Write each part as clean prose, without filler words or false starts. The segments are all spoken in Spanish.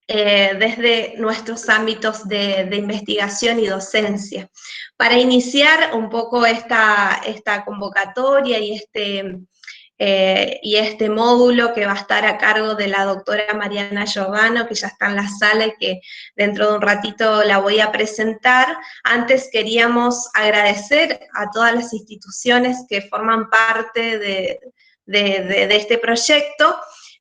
desde nuestros ámbitos de investigación y docencia. Para iniciar un poco esta convocatoria y este módulo que va a estar a cargo de la doctora Mariana Giovano, que ya está en la sala y que dentro de un ratito la voy a presentar. Antes queríamos agradecer a todas las instituciones que forman parte de este proyecto.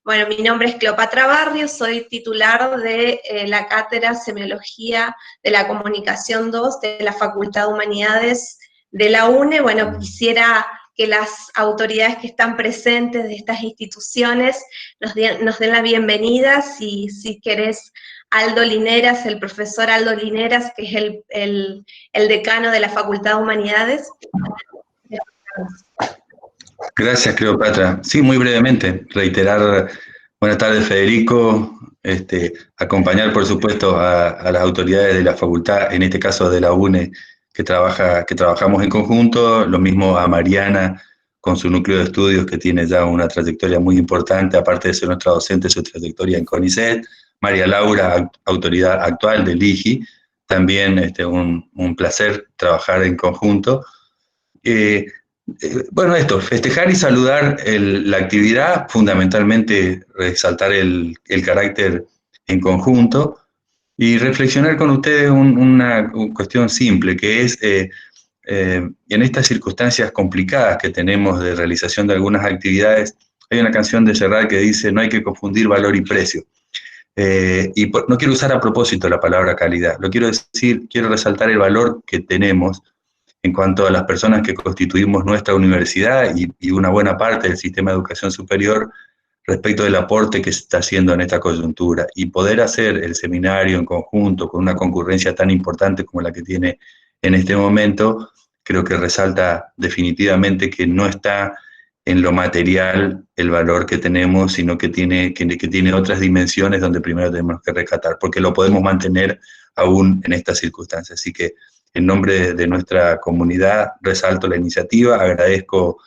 Bueno, mi nombre es Cleopatra Barrios, soy titular de la Cátedra Semiología de la Comunicación 2 de la Facultad de Humanidades de la UNE. Bueno, quisiera que las autoridades que están presentes de estas instituciones nos den la bienvenida. Si querés, Aldo Lineras, el profesor Aldo Lineras, que es el decano de la Facultad de Humanidades. Gracias, Cleopatra. Sí, muy brevemente, reiterar, buenas tardes, Federico, acompañar, por supuesto, a las autoridades de la facultad, en este caso de la UNE, que trabajamos en conjunto, lo mismo a Mariana, con su núcleo de estudios, que tiene ya una trayectoria muy importante, aparte de ser nuestra docente, su trayectoria en CONICET, María Laura, autoridad actual del IGI, también un placer trabajar en conjunto. Bueno, festejar y saludar la actividad, fundamentalmente resaltar el carácter en conjunto y reflexionar con ustedes una cuestión simple, que es, en estas circunstancias complicadas que tenemos de realización de algunas actividades, hay una canción de Serrat que dice: no hay que confundir valor y precio. No quiero usar a propósito la palabra calidad, lo quiero decir, quiero resaltar el valor que tenemos en cuanto a las personas que constituimos nuestra universidad y una buena parte del sistema de educación superior respecto del aporte que se está haciendo en esta coyuntura. Y poder hacer el seminario en conjunto con una concurrencia tan importante como la que tiene en este momento, creo que resalta definitivamente que no está en lo material el valor que tenemos, sino que tiene otras dimensiones donde primero tenemos que rescatar, porque lo podemos mantener aún en estas circunstancias. Así que, en nombre de nuestra comunidad, resalto la iniciativa, agradezco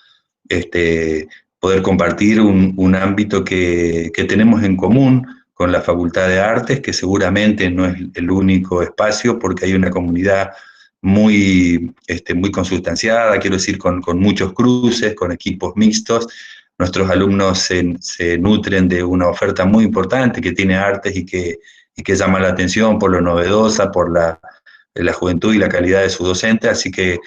poder compartir un ámbito que tenemos en común con la Facultad de Artes, que seguramente no es el único espacio, porque hay una comunidad muy consustanciada, quiero decir, con muchos cruces, con equipos mixtos. Nuestros alumnos se nutren de una oferta muy importante que tiene artes y que llama la atención por lo novedosa, por la juventud y la calidad de su docente, así que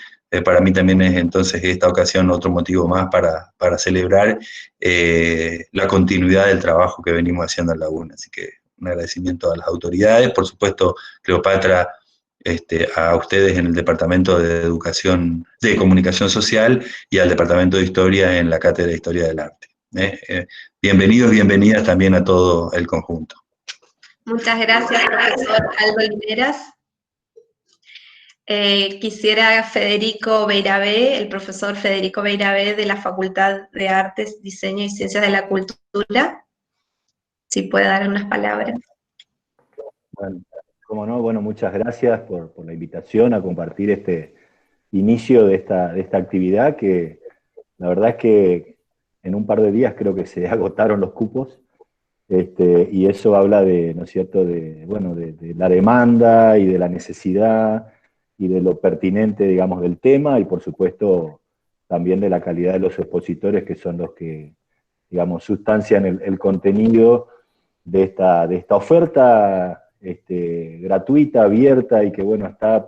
para mí también es entonces esta ocasión otro motivo más para celebrar la continuidad del trabajo que venimos haciendo en la UNE. Así que un agradecimiento a las autoridades, por supuesto, Cleopatra, a ustedes en el Departamento de Educación, de Comunicación Social, y al Departamento de Historia en la Cátedra de Historia del Arte. Bienvenidos, bienvenidas también a todo el conjunto. Muchas gracias, profesor Aldo Lineras. Quisiera Federico Beirabé, el profesor Federico Beirabé de la Facultad de Artes, Diseño y Ciencias de la Cultura, si puede dar unas palabras. Bueno, cómo no, bueno, muchas gracias por la invitación a compartir este inicio de esta actividad, que la verdad es que en un par de días creo que se agotaron los cupos, y eso habla de, ¿no es cierto?, de la demanda y de la necesidad y de lo pertinente, digamos, del tema, y por supuesto también de la calidad de los expositores, que son los que, digamos, sustancian el contenido de esta oferta gratuita, abierta, y que, bueno, está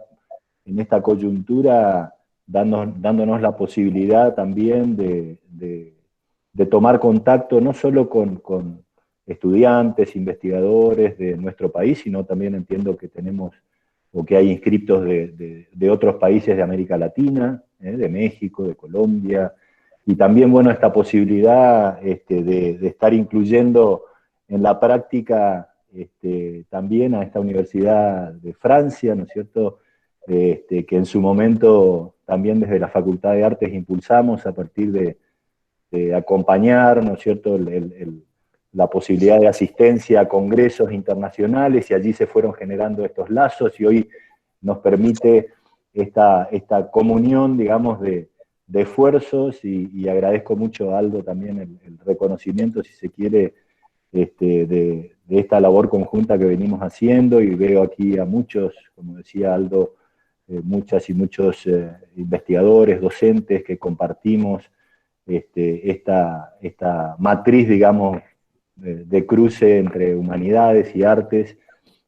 en esta coyuntura dándonos la posibilidad también de tomar contacto no solo con estudiantes, investigadores de nuestro país, sino también entiendo que tenemos o que hay inscriptos de otros países de América Latina, de México, de Colombia, y también, bueno, esta posibilidad de estar incluyendo en la práctica también a esta Universidad de Francia, ¿no es cierto?, que en su momento también desde la Facultad de Artes impulsamos a partir de acompañar, ¿no es cierto?, la posibilidad de asistencia a congresos internacionales, y allí se fueron generando estos lazos, y hoy nos permite esta comunión, digamos, de esfuerzos, y agradezco mucho a Aldo también el reconocimiento, si se quiere, de esta labor conjunta que venimos haciendo, y veo aquí a muchos, como decía Aldo, muchas y muchos investigadores, docentes que compartimos esta matriz, digamos, de cruce entre humanidades y artes,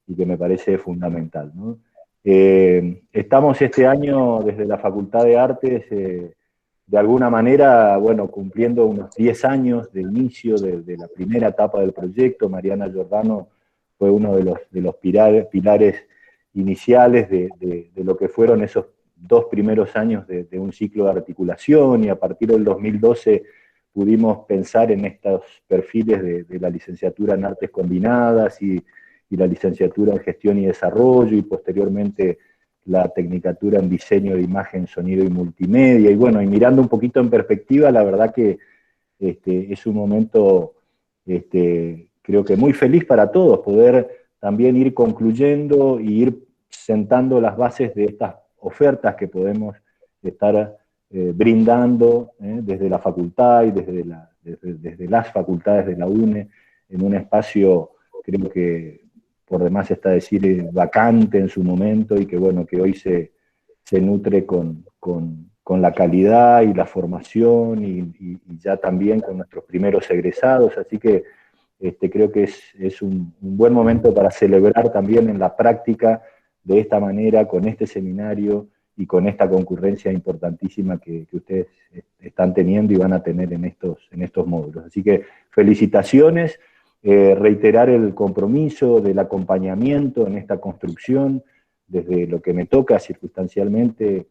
y que me parece fundamental, ¿no? Estamos este año desde la Facultad de Artes, de alguna manera, bueno, cumpliendo unos 10 años de inicio de la primera etapa del proyecto. Mariana Giordano fue uno de los pilares iniciales de lo que fueron esos 2 primeros años de un ciclo de articulación, y a partir del 2012 pudimos pensar en estos perfiles de la licenciatura en Artes Combinadas y la licenciatura en Gestión y Desarrollo, y posteriormente la tecnicatura en Diseño de Imagen, Sonido y Multimedia. Y bueno, y mirando un poquito en perspectiva, la verdad que es un momento, creo que muy feliz para todos, poder también ir concluyendo y ir sentando las bases de estas ofertas que podemos estar brindando desde la facultad y desde las facultades de la UNE, en un espacio, creo que por demás está decir, vacante en su momento, y que bueno, que hoy se nutre con la calidad y la formación, y ya también con nuestros primeros egresados. Así que creo que es un buen momento para celebrar también en la práctica de esta manera, con este seminario y con esta concurrencia importantísima que ustedes están teniendo y van a tener en estos módulos. Así que felicitaciones. Reiterar el compromiso del acompañamiento en esta construcción, desde lo que me toca circunstancialmente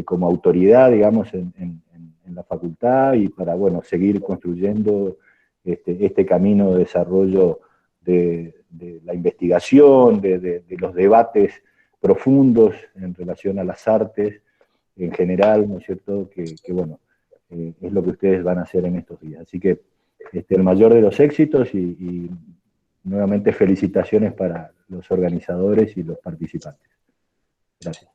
como autoridad, digamos, en la facultad, y para, bueno, seguir construyendo este camino de desarrollo de la investigación, de los debates profundos en relación a las artes en general, ¿no es cierto?, que bueno, es lo que ustedes van a hacer en estos días. Así que el mayor de los éxitos, y nuevamente felicitaciones para los organizadores y los participantes. Gracias.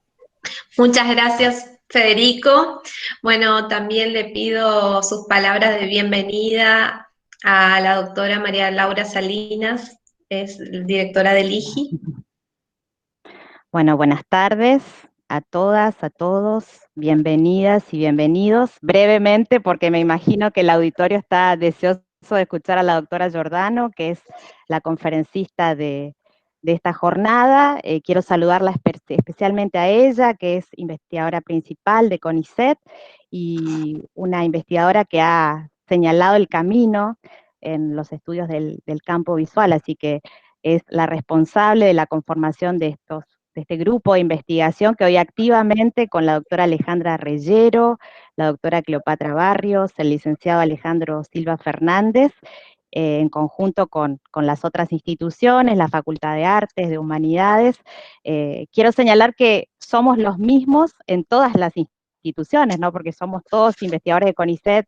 Muchas gracias, Federico. Bueno, también le pido sus palabras de bienvenida a la doctora María Laura Salinas, es directora del IGI. Bueno, buenas tardes a todas, a todos, bienvenidas y bienvenidos. Brevemente, porque me imagino que el auditorio está deseoso de escuchar a la doctora Giordano, que es la conferencista de esta jornada. Quiero saludarla especialmente a ella, que es investigadora principal de CONICET, y una investigadora que ha señalado el camino en los estudios del campo visual, así que es la responsable de la conformación de este grupo de investigación, que hoy activamente, con la doctora Alejandra Reyero, la doctora Cleopatra Barrios, el licenciado Alejandro Silva Fernández, en conjunto con las otras instituciones, la Facultad de Artes, de Humanidades. Quiero señalar que somos los mismos en todas las instituciones, ¿no?, porque somos todos investigadores de CONICET,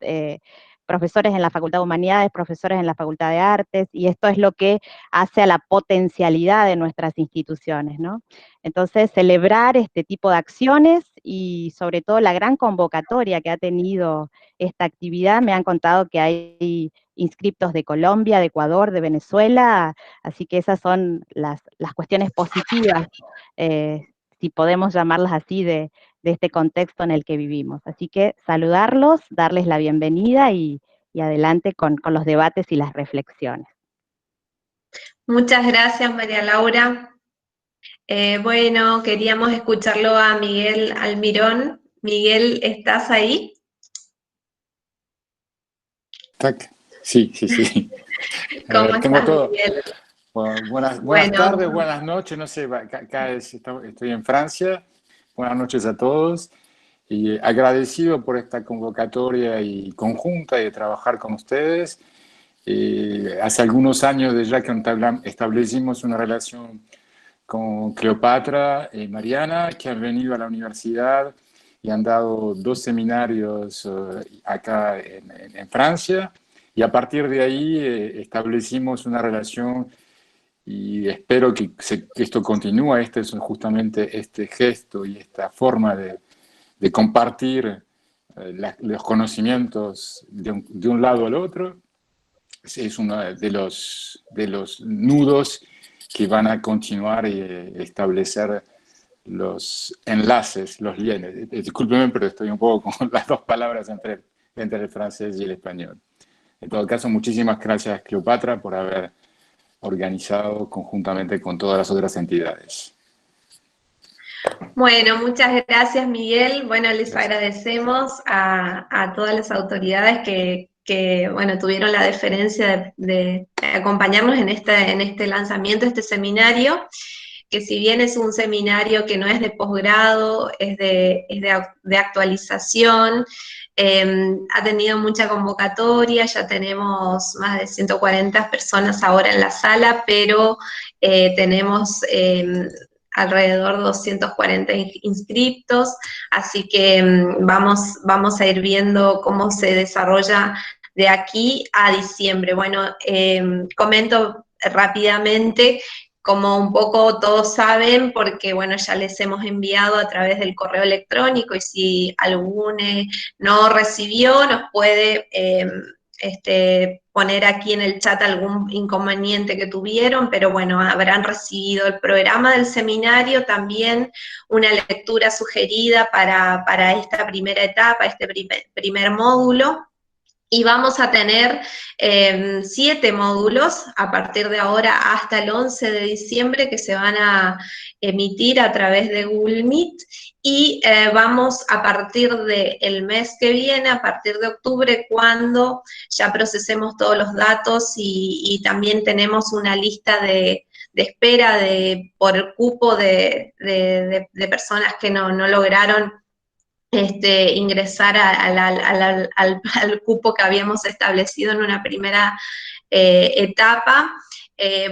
profesores en la Facultad de Humanidades, profesores en la Facultad de Artes, y esto es lo que hace a la potencialidad de nuestras instituciones, ¿no? Entonces, celebrar este tipo de acciones, y sobre todo la gran convocatoria que ha tenido esta actividad. Me han contado que hay inscriptos de Colombia, de Ecuador, de Venezuela, así que esas son las cuestiones positivas, si podemos llamarlas así, de este contexto en el que vivimos. Así que saludarlos, darles la bienvenida y adelante con los debates y las reflexiones. Muchas gracias, María Laura. Bueno, queríamos escucharlo a Miguel Almirón. Miguel, ¿estás ahí? Sí. ¿Cómo estás, todo. Miguel? Buenas tardes, buenas noches, no sé, acá estoy en Francia. Buenas noches a todos, y agradecido por esta convocatoria y conjunta de trabajar con ustedes. Hace algunos años ya que establecimos una relación con Cleopatra y Mariana, que han venido a la universidad y han dado 2 seminarios acá en Francia, y a partir de ahí establecimos una relación, y espero que esto continúe. Este es justamente este gesto y esta forma de compartir los conocimientos de un lado al otro. es uno de los nudos que van a continuar y establecer los enlaces, los lienes. Discúlpeme, pero estoy un poco con las dos palabras entre el francés y el español. En todo caso, muchísimas gracias, Cleopatra, por haber organizado conjuntamente con todas las otras entidades. Bueno, muchas gracias, Miguel. Bueno, les agradecemos a todas las autoridades que bueno, tuvieron la deferencia de acompañarnos en este lanzamiento, este seminario, que si bien es un seminario que no es de posgrado, es de actualización, ha tenido mucha convocatoria, ya tenemos más de 140 personas ahora en la sala, pero tenemos alrededor de 240 inscriptos, así que vamos a ir viendo cómo se desarrolla de aquí a diciembre. Bueno, comento rápidamente, como un poco todos saben, porque bueno, ya les hemos enviado a través del correo electrónico, y si alguno no recibió, nos puede poner aquí en el chat algún inconveniente que tuvieron, pero bueno, habrán recibido el programa del seminario, también una lectura sugerida para esta primera etapa, este primer módulo. Y vamos a tener 7 módulos a partir de ahora hasta el 11 de diciembre que se van a emitir a través de Google Meet, y vamos a partir del mes que viene, a partir de octubre, cuando ya procesemos todos los datos y también tenemos una lista de espera por cupo de personas que no lograron ingresar al cupo que habíamos establecido en una primera etapa.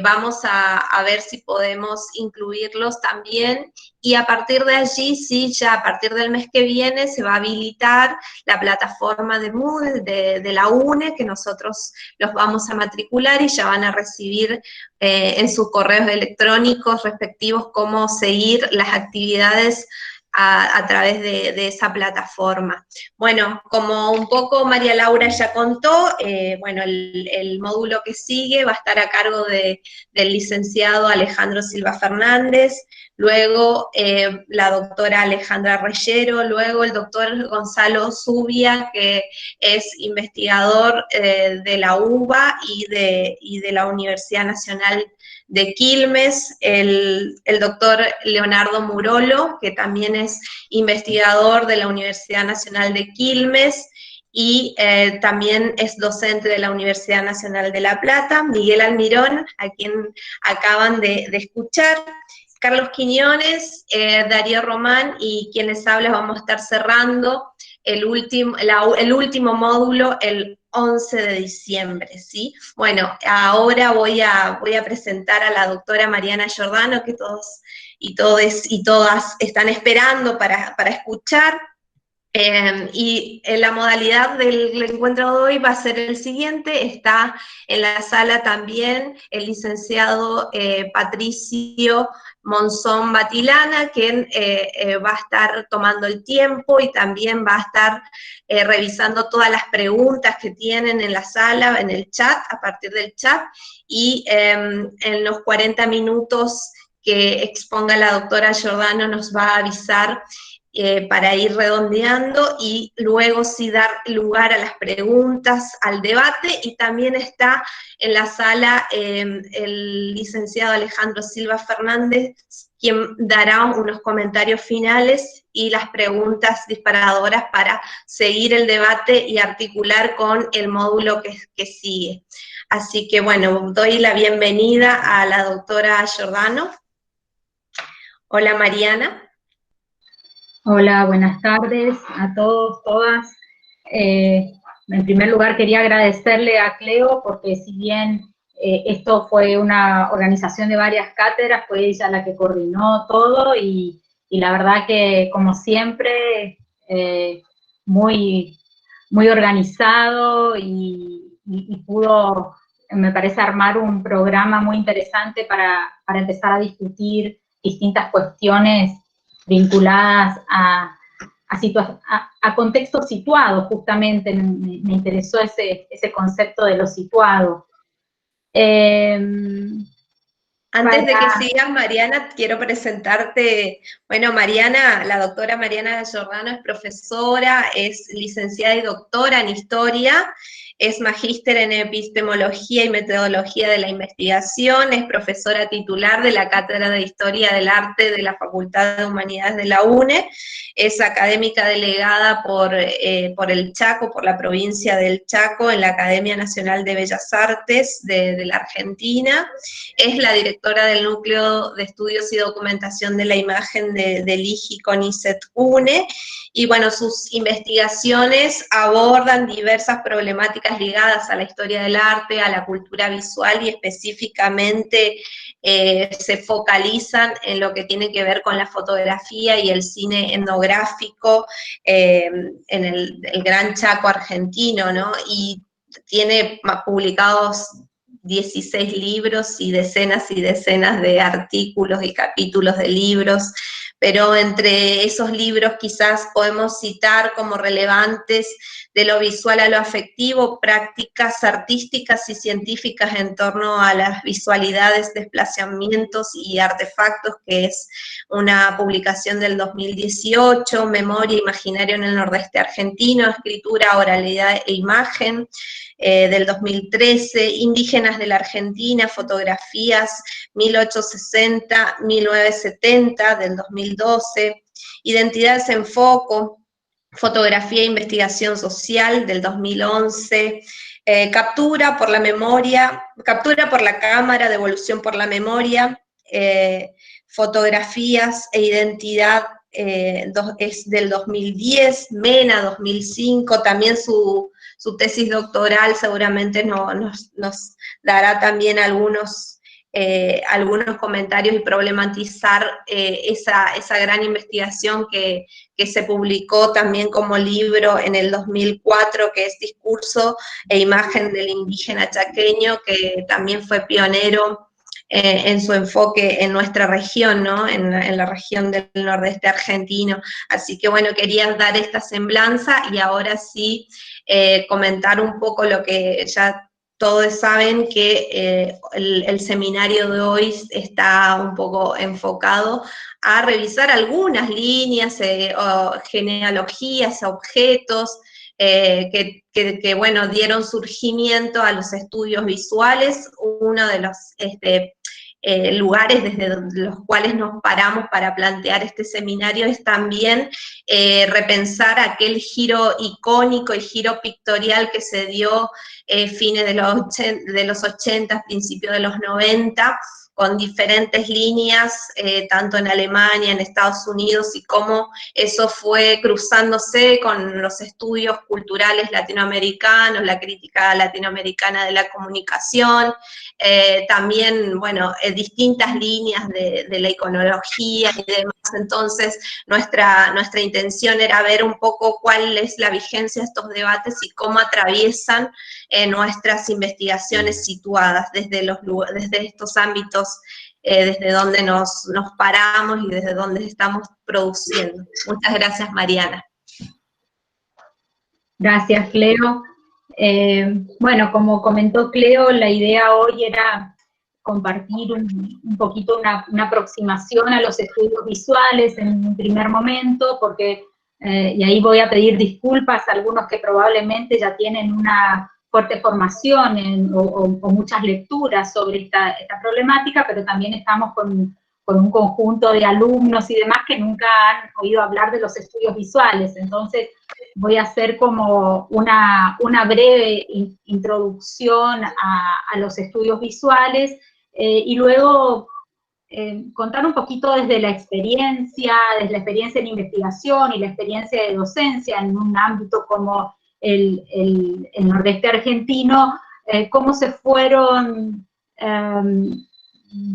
Vamos a ver si podemos incluirlos también, y a partir de allí, sí, ya a partir del mes que viene se va a habilitar la plataforma de Moodle de la UNE, que nosotros los vamos a matricular y ya van a recibir en sus correos electrónicos respectivos cómo seguir las actividades a través de esa plataforma. Bueno, como un poco María Laura ya contó, bueno, el módulo que sigue va a estar a cargo del licenciado Alejandro Silva Fernández, luego la doctora Alejandra Reyero, luego el doctor Gonzalo Zubia, que es investigador de la UBA y de la Universidad Nacional de Quilmes, el doctor Leonardo Murolo, que también es investigador de la Universidad Nacional de Quilmes, y también es docente de la Universidad Nacional de La Plata, Miguel Almirón, a quien acaban de escuchar, Carlos Quiñones, Darío Román, y quienes hablan. Vamos a estar cerrando el último módulo el 11 de diciembre, ¿sí? Bueno, ahora voy a presentar a la doctora Mariana Giordano, que todos y todas están esperando para escuchar. Y la modalidad del encuentro de hoy va a ser el siguiente. Está en la sala también el licenciado Patricio Monzón Batilana, quien va a estar tomando el tiempo y también va a estar revisando todas las preguntas que tienen en la sala, en el chat, a partir del chat, y en los 40 minutos que exponga la doctora Giordano nos va a avisar para ir redondeando, y luego sí dar lugar a las preguntas, al debate. Y también está en la sala el licenciado Alejandro Silva Fernández, quien dará unos comentarios finales y las preguntas disparadoras para seguir el debate y articular con el módulo que sigue. Así que bueno, doy la bienvenida a la doctora Giordano. Hola, Mariana. Hola, buenas tardes a todos, todas. En primer lugar quería agradecerle a Cleo, porque si bien esto fue una organización de varias cátedras, fue ella la que coordinó todo, y la verdad que, como siempre, muy organizado, y pudo, me parece, armar un programa muy interesante para empezar a discutir distintas cuestiones vinculadas a contextos situados. Justamente me interesó ese concepto de lo situado. Antes de que sigas, Mariana, quiero presentarte, bueno, Mariana, la doctora Mariana Giordano es profesora, es licenciada y doctora en Historia, es magíster en Epistemología y Metodología de la Investigación, es profesora titular de la Cátedra de Historia del Arte de la Facultad de Humanidades de la UNE, es académica delegada por el Chaco, por la provincia del Chaco, en la Academia Nacional de Bellas Artes de la Argentina, es la directora del Núcleo de Estudios y Documentación de la Imagen del IGI CONICET UNE, y bueno, sus investigaciones abordan diversas problemáticas ligadas a la historia del arte, a la cultura visual, y específicamente se focalizan en lo que tiene que ver con la fotografía y el cine etnográfico en el Gran Chaco argentino, ¿no? Y tiene publicados 16 libros y decenas de artículos y capítulos de libros, pero entre esos libros quizás podemos citar como relevantes de lo visual a lo afectivo, prácticas artísticas y científicas en torno a las visualidades, desplazamientos y artefactos, que es una publicación del 2018, Memoria, Imaginario en el Nordeste Argentino, Escritura, Oralidad e Imagen, del 2013, Indígenas de la Argentina, Fotografías 1860-1970, del 2012, Identidades en Foco, Fotografía e Investigación Social, del 2011, Captura por la Memoria, Captura por la Cámara, Devolución por la Memoria, Fotografías e Identidad, es del 2010, Mena 2005, también su tesis doctoral seguramente nos dará también algunos comentarios y problematizar esa gran investigación que se publicó también como libro en el 2004, que es Discurso e Imagen del Indígena Chaqueño, que también fue pionero en su enfoque en nuestra región, ¿no? En la región del nordeste argentino. Así que bueno, quería dar esta semblanza y ahora sí comentar un poco lo que ya todos saben, que el seminario de hoy está un poco enfocado a revisar algunas líneas, genealogías, objetos, que bueno, dieron surgimiento a los estudios visuales. Uno de los lugares desde los cuales nos paramos para plantear este seminario es también repensar aquel giro icónico y giro pictorial que se dio fines de los 80, principios de los 90, con diferentes líneas, tanto en Alemania, en Estados Unidos, y cómo eso fue cruzándose con los estudios culturales latinoamericanos, la crítica latinoamericana de la comunicación, también, bueno, distintas líneas de la iconología y demás. Entonces, nuestra intención era ver un poco cuál es la vigencia de estos debates y cómo atraviesan nuestras investigaciones situadas desde estos ámbitos, desde donde nos paramos y desde donde estamos produciendo. Muchas gracias, Mariana. Gracias, Cleo. Bueno, como comentó Cleo, la idea hoy era compartir un poquito una aproximación a los estudios visuales en un primer momento, porque, y ahí voy a pedir disculpas a algunos que probablemente ya tienen una fuerte formación o muchas lecturas sobre esta problemática, pero también estamos con un conjunto de alumnos y demás que nunca han oído hablar de los estudios visuales. Entonces voy a hacer como una breve introducción a los estudios visuales, y luego contar un poquito desde la experiencia en investigación y la experiencia de docencia en un ámbito como el nordeste argentino, cómo se fueron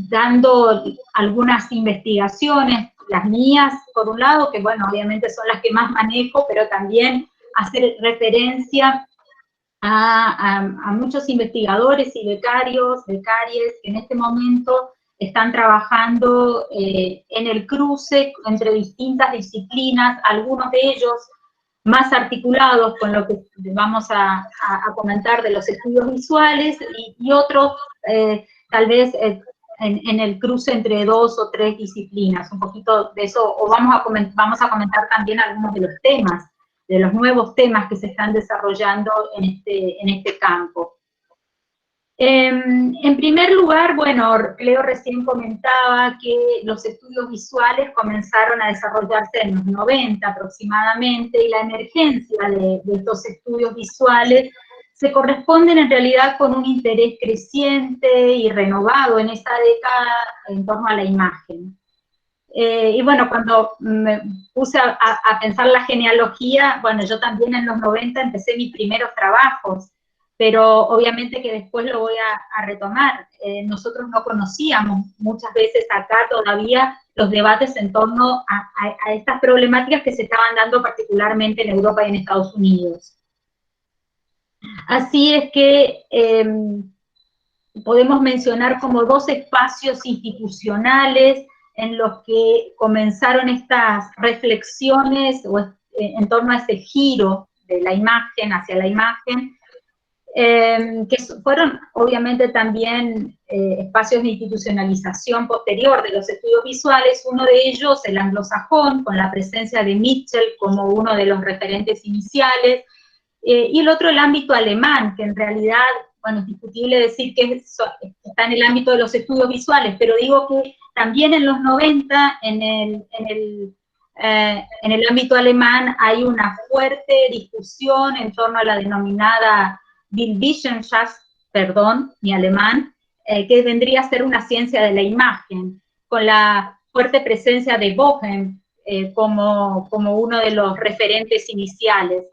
dando algunas investigaciones, las mías, por un lado, que bueno, obviamente son las que más manejo, pero también hacer referencia a muchos investigadores y becarias que en este momento están trabajando en el cruce entre distintas disciplinas. Algunos de ellos más articulados con lo que vamos a comentar de los estudios visuales y otros tal vez en el cruce entre 2 o 3 disciplinas, un poquito de eso, o vamos a comentar también algunos de los temas, de los nuevos temas que se están desarrollando en este campo. En primer lugar, bueno, Leo recién comentaba que los estudios visuales comenzaron a desarrollarse en los 90 aproximadamente, y la emergencia de estos estudios visuales se corresponden en realidad con un interés creciente y renovado en esta década en torno a la imagen. Y bueno, cuando me puse a pensar la genealogía, bueno, yo también en los 90 empecé mis primeros trabajos, pero obviamente que después lo voy a retomar. Nosotros no conocíamos muchas veces acá todavía los debates en torno a estas problemáticas que se estaban dando particularmente en Europa y en Estados Unidos. Así es que podemos mencionar como 2 espacios institucionales en los que comenzaron estas reflexiones en torno a ese giro de la imagen hacia la imagen, que fueron obviamente también espacios de institucionalización posterior de los estudios visuales, uno de ellos el anglosajón, con la presencia de Mitchell como uno de los referentes iniciales, y el otro el ámbito alemán, que en realidad, bueno, es discutible decir que está en el ámbito de los estudios visuales, pero digo que también en los 90, en el ámbito alemán, hay una fuerte discusión en torno a la denominada Bildwissenschaft, perdón, mi alemán, que vendría a ser una ciencia de la imagen, con la fuerte presencia de Bohem como uno de los referentes iniciales.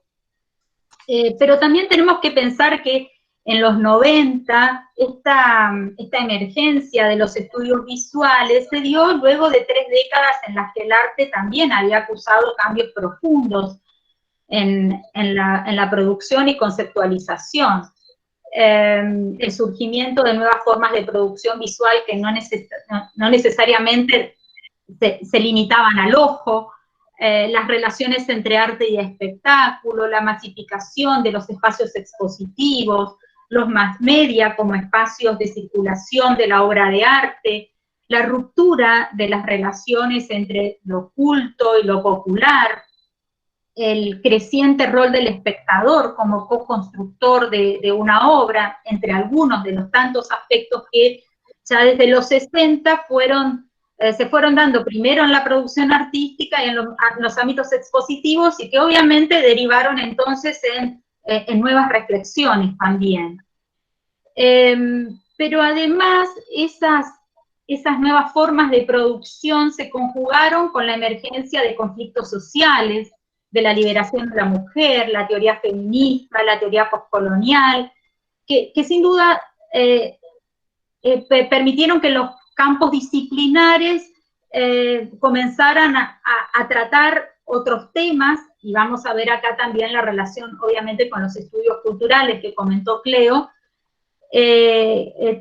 Pero también tenemos que pensar que en los 90, esta emergencia de los estudios visuales se dio luego de 3 décadas en las que el arte también había causado cambios profundos en la producción y conceptualización. El surgimiento de nuevas formas de producción visual que no necesariamente se limitaban al ojo, las relaciones entre arte y espectáculo, la masificación de los espacios expositivos, los mass media como espacios de circulación de la obra de arte, la ruptura de las relaciones entre lo culto y lo popular, el creciente rol del espectador como co-constructor de una obra, entre algunos de los tantos aspectos que ya desde los 60 se fueron dando primero en la producción artística y en los ámbitos expositivos, y que obviamente derivaron entonces en nuevas reflexiones también. Pero además esas nuevas formas de producción se conjugaron con la emergencia de conflictos sociales, de la liberación de la mujer, la teoría feminista, la teoría postcolonial, que sin duda permitieron que los campos disciplinares comenzaran a tratar otros temas, y vamos a ver acá también la relación, obviamente, con los estudios culturales que comentó Cleo,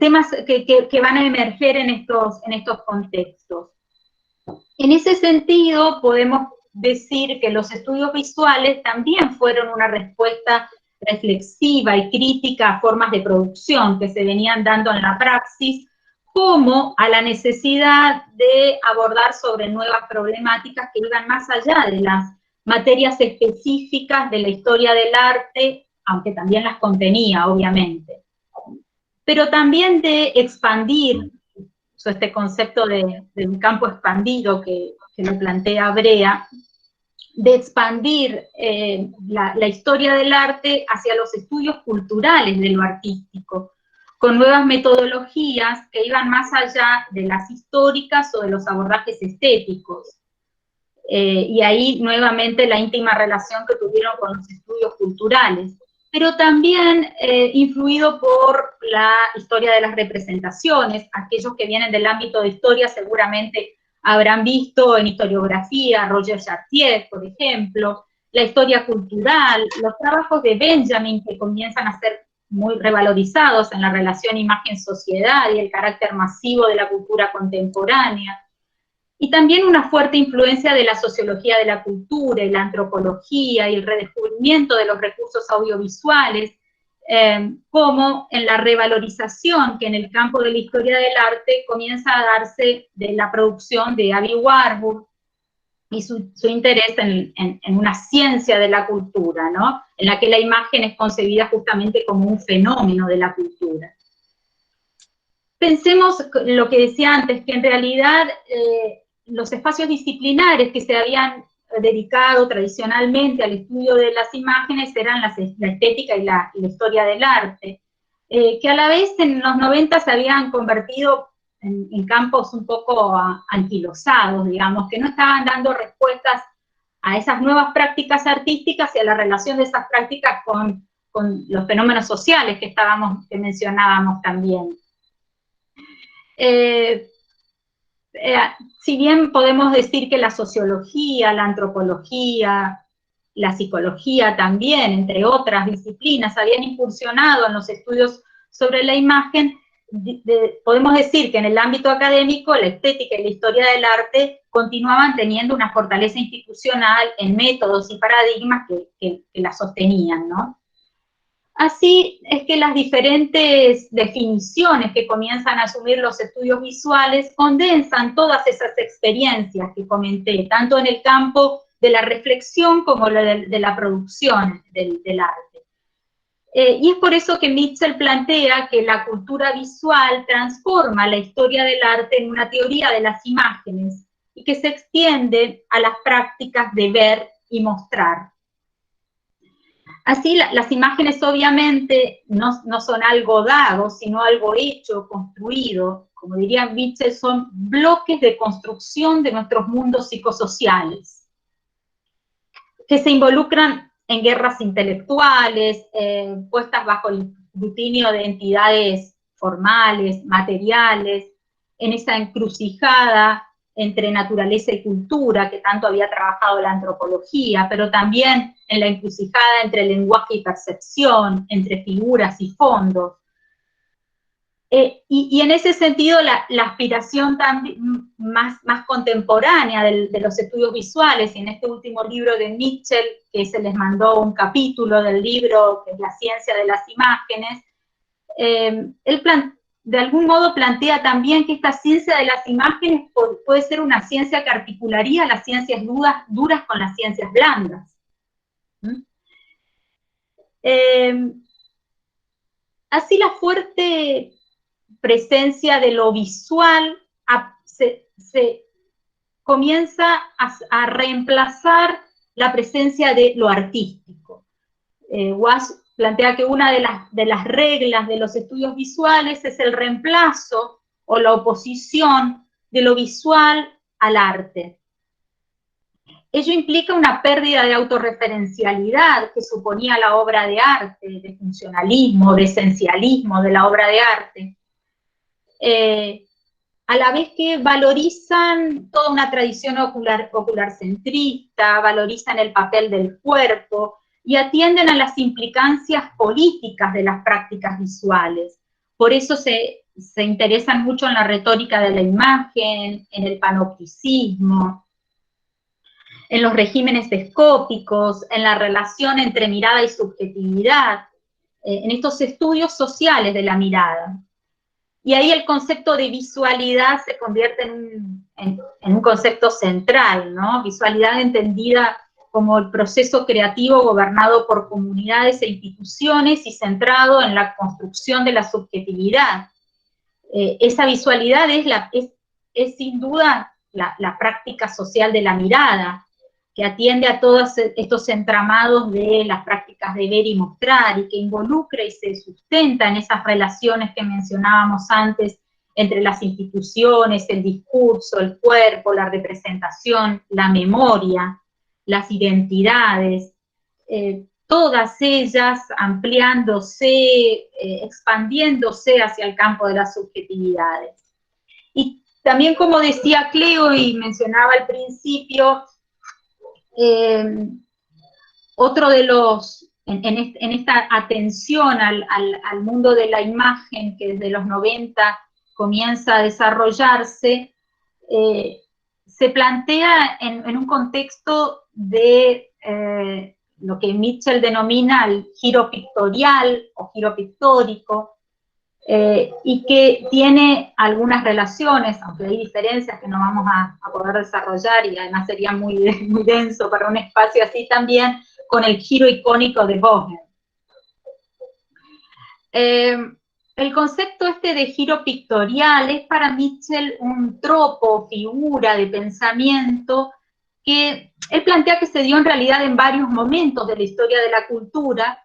temas que van a emerger en estos contextos. En ese sentido, podemos decir que los estudios visuales también fueron una respuesta reflexiva y crítica a formas de producción que se venían dando en la praxis, como a la necesidad de abordar sobre nuevas problemáticas que iban más allá de las materias específicas de la historia del arte, aunque también las contenía, obviamente. Pero también de expandir, este concepto de un campo expandido que lo plantea Brea, de expandir la historia del arte hacia los estudios culturales de lo artístico, con nuevas metodologías que iban más allá de las históricas o de los abordajes estéticos. Y ahí nuevamente la íntima relación que tuvieron con los estudios culturales, pero también influido por la historia de las representaciones. Aquellos que vienen del ámbito de historia seguramente habrán visto en historiografía Roger Chartier, por ejemplo, la historia cultural, los trabajos de Benjamin que comienzan a ser muy revalorizados en la relación imagen-sociedad y el carácter masivo de la cultura contemporánea. y también una fuerte influencia de la sociología de la cultura y la antropología y el redescubrimiento de los recursos audiovisuales, como en la revalorización que en el campo de la historia del arte comienza a darse de la producción de Aby Warburg y su interés en una ciencia de la cultura, ¿no? En la que la imagen es concebida justamente como un fenómeno de la cultura. Pensemos lo que decía antes, que en realidad los espacios disciplinares que se habían dedicado tradicionalmente al estudio de las imágenes eran la estética y la historia del arte, que a la vez en los 90 se habían convertido en campos un poco anquilosados, digamos, que no estaban dando respuestas a esas nuevas prácticas artísticas y a la relación de esas prácticas con los fenómenos sociales que mencionábamos también. Si bien podemos decir que la sociología, la antropología, la psicología también, entre otras disciplinas, habían incursionado en los estudios sobre la imagen, podemos decir que en el ámbito académico la estética y la historia del arte continuaban teniendo una fortaleza institucional en métodos y paradigmas que la sostenían, ¿no? Así es que las diferentes definiciones que comienzan a asumir los estudios visuales condensan todas esas experiencias que comenté, tanto en el campo de la reflexión como de la producción del arte. Y es por eso que Mitchell plantea que la cultura visual transforma la historia del arte en una teoría de las imágenes y que se extiende a las prácticas de ver y mostrar. Así, las imágenes obviamente no son algo dado, sino algo hecho, construido. Como diría Mitchell, son bloques de construcción de nuestros mundos psicosociales, que se involucran en guerras intelectuales, puestas bajo el escrutinio de entidades formales, materiales, en esa encrucijada entre naturaleza y cultura, que tanto había trabajado la antropología, pero también en la encrucijada entre lenguaje y percepción, entre figuras y fondos. Y en ese sentido, la aspiración también más contemporánea de los estudios visuales, y en este último libro de Mitchell, que se les mandó un capítulo del libro, que es La ciencia de las imágenes, él de algún modo plantea también que esta ciencia de las imágenes puede ser una ciencia que articularía las ciencias duras con las ciencias blandas. Así la fuerte presencia de lo visual se comienza a reemplazar la presencia de lo artístico. Wash plantea que una de las reglas de los estudios visuales es el reemplazo o la oposición de lo visual al arte. Ello implica una pérdida de autorreferencialidad que suponía la obra de arte, de funcionalismo, de esencialismo de la obra de arte, a la vez que valorizan toda una tradición ocularcentrista, valorizan el papel del cuerpo, y atienden a las implicancias políticas de las prácticas visuales. Por eso se interesan mucho en la retórica de la imagen, en el panopticismo, en los regímenes escópicos, en la relación entre mirada y subjetividad, en estos estudios sociales de la mirada. Y ahí el concepto de visualidad se convierte en un concepto central, ¿no? Visualidad entendida como el proceso creativo gobernado por comunidades e instituciones y centrado en la construcción de la subjetividad. Esa visualidad es sin duda la práctica social de la mirada, que atiende a todos estos entramados de las prácticas de ver y mostrar, y que involucra y se sustenta en esas relaciones que mencionábamos antes entre las instituciones, el discurso, el cuerpo, la representación, la memoria, las identidades, todas ellas ampliándose, expandiéndose hacia el campo de las subjetividades. Y también, como decía Cleo y mencionaba al principio, otro de los, en esta atención al mundo de la imagen que desde los 90 comienza a desarrollarse, se plantea en un contexto de lo que Mitchell denomina el giro pictorial o giro pictórico, y que tiene algunas relaciones, aunque hay diferencias que no vamos a poder desarrollar y además sería muy denso para un espacio así también, con el giro icónico de Bohem. El concepto de giro pictorial es para Mitchell un tropo, figura de pensamiento que él plantea que se dio en realidad en varios momentos de la historia de la cultura,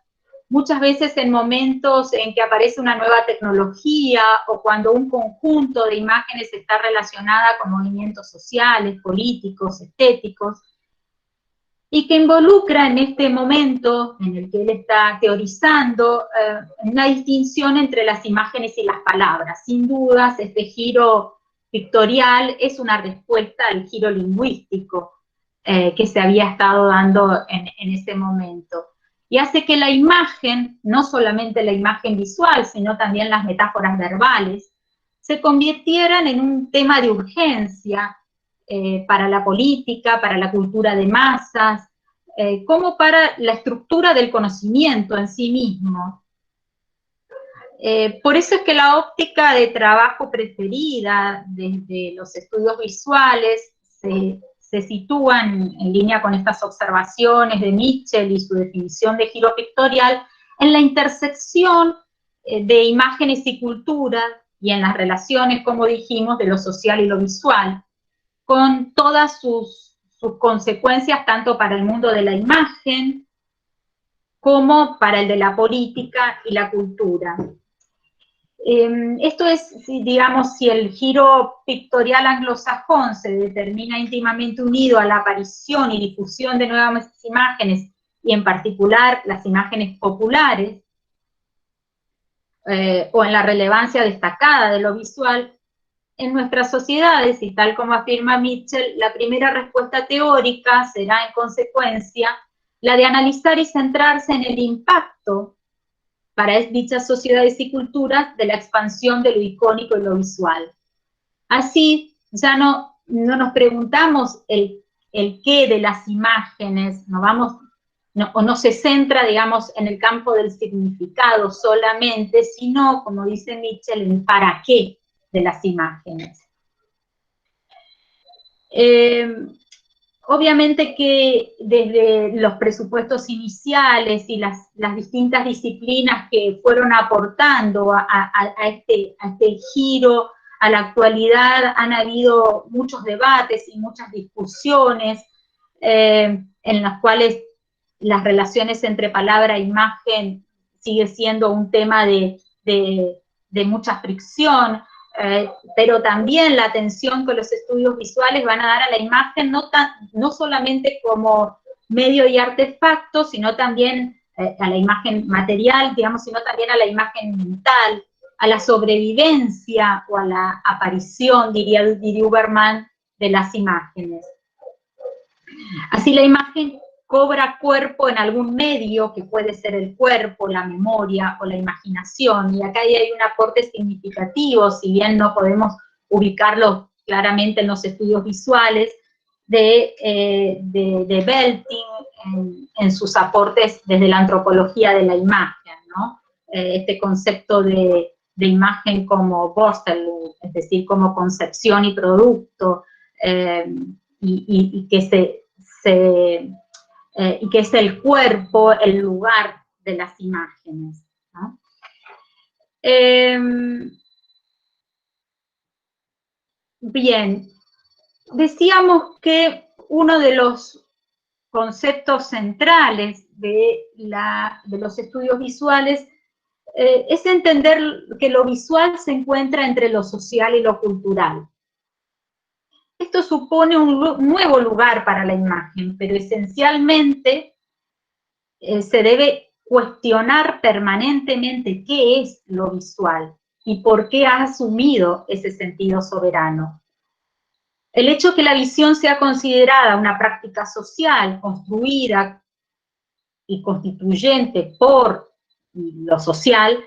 muchas veces en momentos en que aparece una nueva tecnología o cuando un conjunto de imágenes está relacionada con movimientos sociales, políticos, estéticos, y que involucra en este momento en el que él está teorizando una distinción entre las imágenes y las palabras. Sin dudas, este giro pictorial es una respuesta al giro lingüístico que se había estado dando en ese momento. Y hace que la imagen, no solamente la imagen visual, sino también las metáforas verbales, se convirtieran en un tema de urgencia para la política, para la cultura de masas, como para la estructura del conocimiento en sí mismo. Por eso es que la óptica de trabajo preferida desde los estudios visuales se sitúan en línea con estas observaciones de Mitchell y su definición de giro pictorial en la intersección de imágenes y cultura y en las relaciones, como dijimos, de lo social y lo visual, con todas sus consecuencias tanto para el mundo de la imagen como para el de la política y la cultura. Esto es, digamos, si el giro pictorial anglosajón se determina íntimamente unido a la aparición y difusión de nuevas imágenes, y en particular las imágenes populares, o en la relevancia destacada de lo visual, en nuestras sociedades, y tal como afirma Mitchell, la primera respuesta teórica será, en consecuencia, la de analizar y centrarse en el impacto para dichas sociedades y culturas de la expansión de lo icónico y lo visual. Así, ya no nos preguntamos el qué de las imágenes, no se centra, digamos, en el campo del significado solamente, sino, como dice Mitchell, en el para qué de las imágenes. Obviamente que desde los presupuestos iniciales y las distintas disciplinas que fueron aportando a este giro a la actualidad, han habido muchos debates y muchas discusiones en las cuales las relaciones entre palabra e imagen sigue siendo un tema de mucha fricción. Pero también la atención que los estudios visuales van a dar a la imagen, no solamente como medio y artefacto, sino también a la imagen material, digamos, sino también a la imagen mental, a la sobrevivencia o a la aparición, diría Uberman, de las imágenes. Así la imagen cobra cuerpo en algún medio, que puede ser el cuerpo, la memoria o la imaginación, y acá hay un aporte significativo, si bien no podemos ubicarlo claramente en los estudios visuales, de Belting en sus aportes desde la antropología de la imagen, ¿no? Este concepto de imagen como Vorstellung, es decir, como concepción y producto, y que y que es el cuerpo, el lugar de las imágenes, ¿no? Bien, decíamos que uno de los conceptos centrales de los estudios visuales es entender que lo visual se encuentra entre lo social y lo cultural. Esto supone un nuevo lugar para la imagen, pero esencialmente se debe cuestionar permanentemente qué es lo visual y por qué ha asumido ese sentido soberano. El hecho de que la visión sea considerada una práctica social, construida y constituyente por lo social,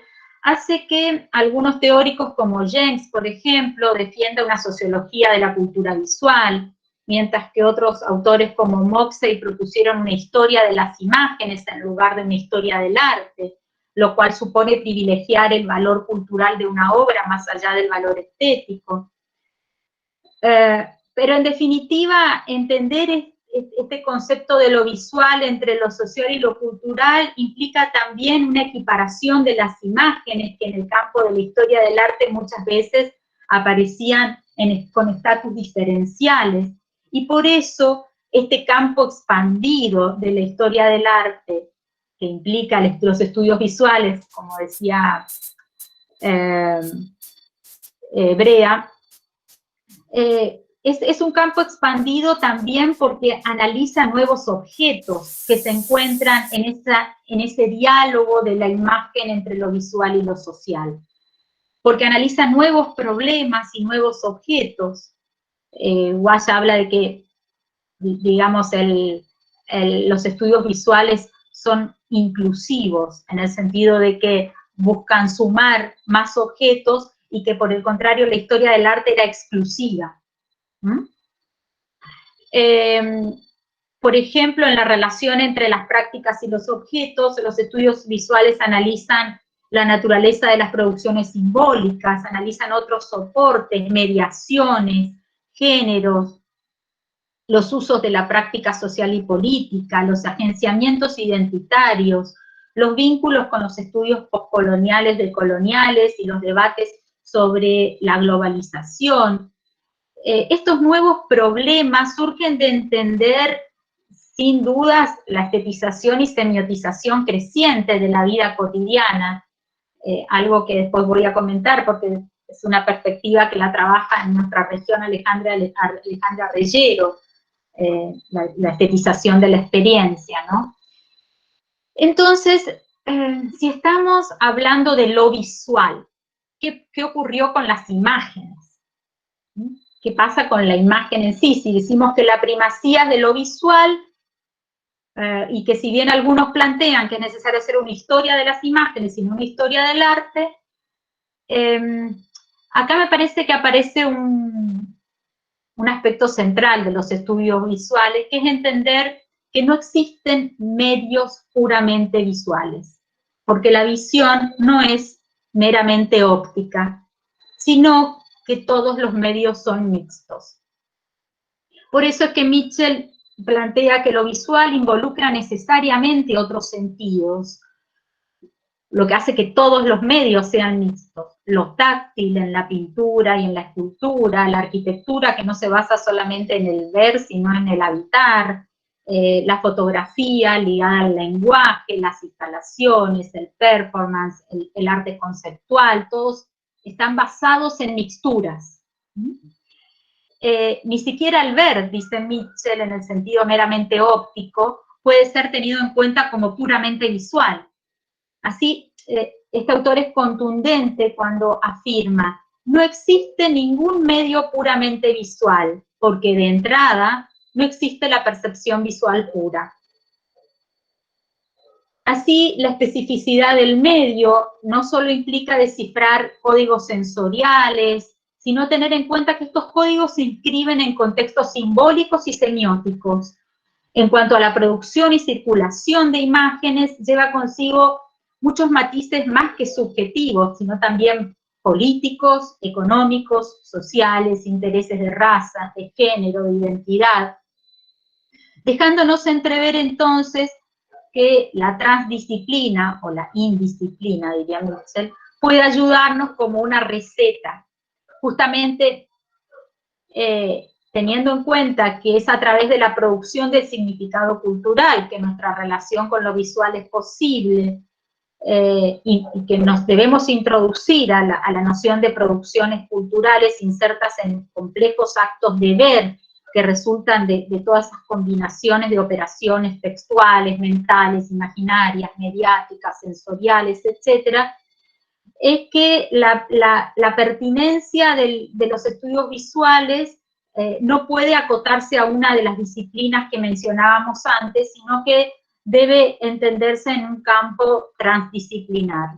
hace que algunos teóricos como James, por ejemplo, defiendan una sociología de la cultura visual, mientras que otros autores como Moxey propusieron una historia de las imágenes en lugar de una historia del arte, lo cual supone privilegiar el valor cultural de una obra más allá del valor estético. Pero en definitiva, entender este concepto de lo visual entre lo social y lo cultural implica también una equiparación de las imágenes que en el campo de la historia del arte muchas veces aparecían con estatus diferenciales. Y por eso este campo expandido de la historia del arte, que implica los estudios visuales, como decía Brea, es un campo expandido también porque analiza nuevos objetos que se encuentran en ese diálogo de la imagen entre lo visual y lo social. Porque analiza nuevos problemas y nuevos objetos. Walsh habla de que, digamos, los estudios visuales son inclusivos, en el sentido de que buscan sumar más objetos y que, por el contrario, la historia del arte era exclusiva. Por ejemplo, en la relación entre las prácticas y los objetos, los estudios visuales analizan la naturaleza de las producciones simbólicas, analizan otros soportes, mediaciones, géneros, los usos de la práctica social y política, los agenciamientos identitarios, los vínculos con los estudios postcoloniales, decoloniales y los debates sobre la globalización. Estos nuevos problemas surgen de entender, sin dudas, la estetización y semiotización creciente de la vida cotidiana, algo que después voy a comentar porque es una perspectiva que la trabaja en nuestra región Alejandra Reyero, la estetización de la experiencia, ¿no? Entonces, si estamos hablando de lo visual, ¿qué ocurrió con las imágenes? ¿Qué pasa con la imagen en sí? Si decimos que la primacía es de lo visual, y que si bien algunos plantean que es necesario hacer una historia de las imágenes y no una historia del arte, acá me parece que aparece un aspecto central de los estudios visuales, que es entender que no existen medios puramente visuales, porque la visión no es meramente óptica, sino que todos los medios son mixtos. Por eso es que Mitchell plantea que lo visual involucra necesariamente otros sentidos, lo que hace que todos los medios sean mixtos. Lo táctil en la pintura y en la escultura, la arquitectura que no se basa solamente en el ver, sino en el habitar, la fotografía ligada al lenguaje, las instalaciones, el performance, el arte conceptual, todos están basados en mixturas. Ni siquiera el ver, dice Mitchell, en el sentido meramente óptico, puede ser tenido en cuenta como puramente visual. Así, este autor es contundente cuando afirma: no existe ningún medio puramente visual, porque de entrada no existe la percepción visual pura. Así, la especificidad del medio no solo implica descifrar códigos sensoriales, sino tener en cuenta que estos códigos se inscriben en contextos simbólicos y semióticos. En cuanto a la producción y circulación de imágenes, lleva consigo muchos matices más que subjetivos, sino también políticos, económicos, sociales, intereses de raza, de género, de identidad, dejándonos entrever entonces que la transdisciplina, o la indisciplina, diría Mitchell, puede ayudarnos como una receta, justamente teniendo en cuenta que es a través de la producción del significado cultural que nuestra relación con lo visual es posible, y que nos debemos introducir a la noción de producciones culturales insertas en complejos actos de ver que resultan de todas esas combinaciones de operaciones textuales, mentales, imaginarias, mediáticas, sensoriales, etcétera, es que la pertinencia de los estudios visuales no puede acotarse a una de las disciplinas que mencionábamos antes, sino que debe entenderse en un campo transdisciplinar.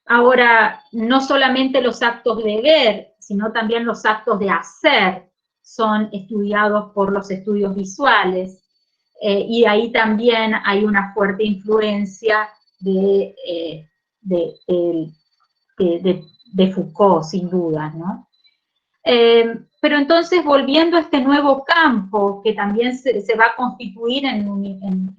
Ahora, no solamente los actos de ver, sino también los actos de hacer son estudiados por los estudios visuales, y ahí también hay una fuerte influencia de Foucault, sin duda, ¿no? Pero entonces, volviendo a este nuevo campo, que también se va a constituir en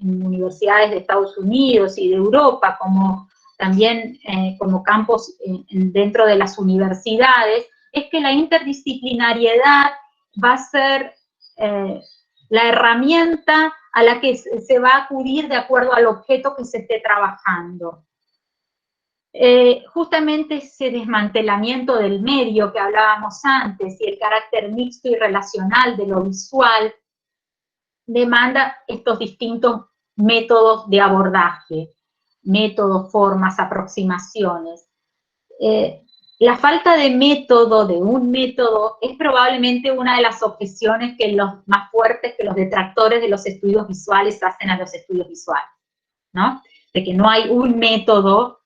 universidades de Estados Unidos y de Europa, como también como campos dentro de las universidades, es que la interdisciplinariedad va a ser la herramienta a la que se va a acudir de acuerdo al objeto que se esté trabajando. Justamente ese desmantelamiento del medio que hablábamos antes y el carácter mixto y relacional de lo visual demanda estos distintos métodos de abordaje, métodos, formas, aproximaciones. La falta de método, de un método, es probablemente una de las objeciones que los más fuertes que los detractores de los estudios visuales hacen a los estudios visuales, ¿no? De que no hay un método.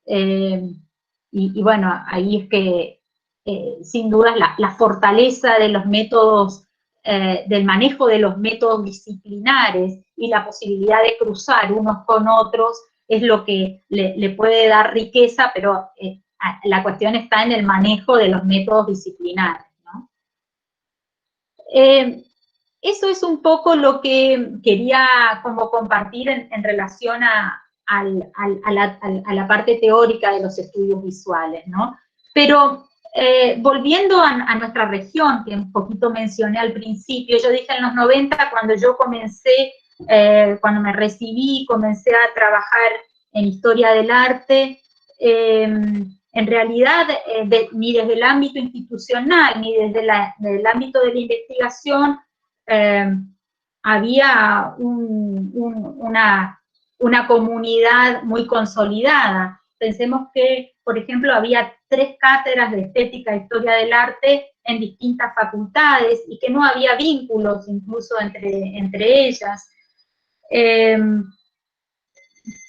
Y bueno, ahí es que sin duda la fortaleza de los métodos, del manejo de los métodos disciplinares y la posibilidad de cruzar unos con otros es lo que le puede dar riqueza, pero la cuestión está en el manejo de los métodos disciplinares, ¿no? Eso es un poco lo que quería como compartir en relación a la parte teórica de los estudios visuales, ¿no? Pero volviendo a nuestra región, que un poquito mencioné al principio, yo dije en los 90, cuando yo comencé, cuando me recibí, comencé a trabajar en historia del arte, en realidad, ni desde el ámbito institucional, ni desde el ámbito de la investigación, había una comunidad muy consolidada. Pensemos que, por ejemplo, había 3 cátedras de estética e historia del arte en distintas facultades y que no había vínculos incluso entre ellas.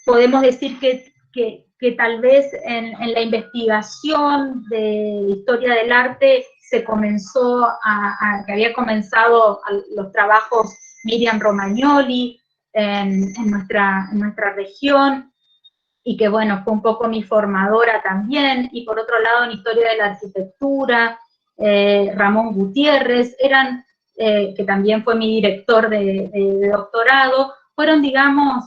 Podemos decir que tal vez en la investigación de historia del arte se comenzó que había comenzado los trabajos Miriam Romagnoli en nuestra región, y que bueno, fue un poco mi formadora también, y por otro lado en historia de la arquitectura, Ramón Gutiérrez, que también fue mi director de doctorado, fueron, digamos,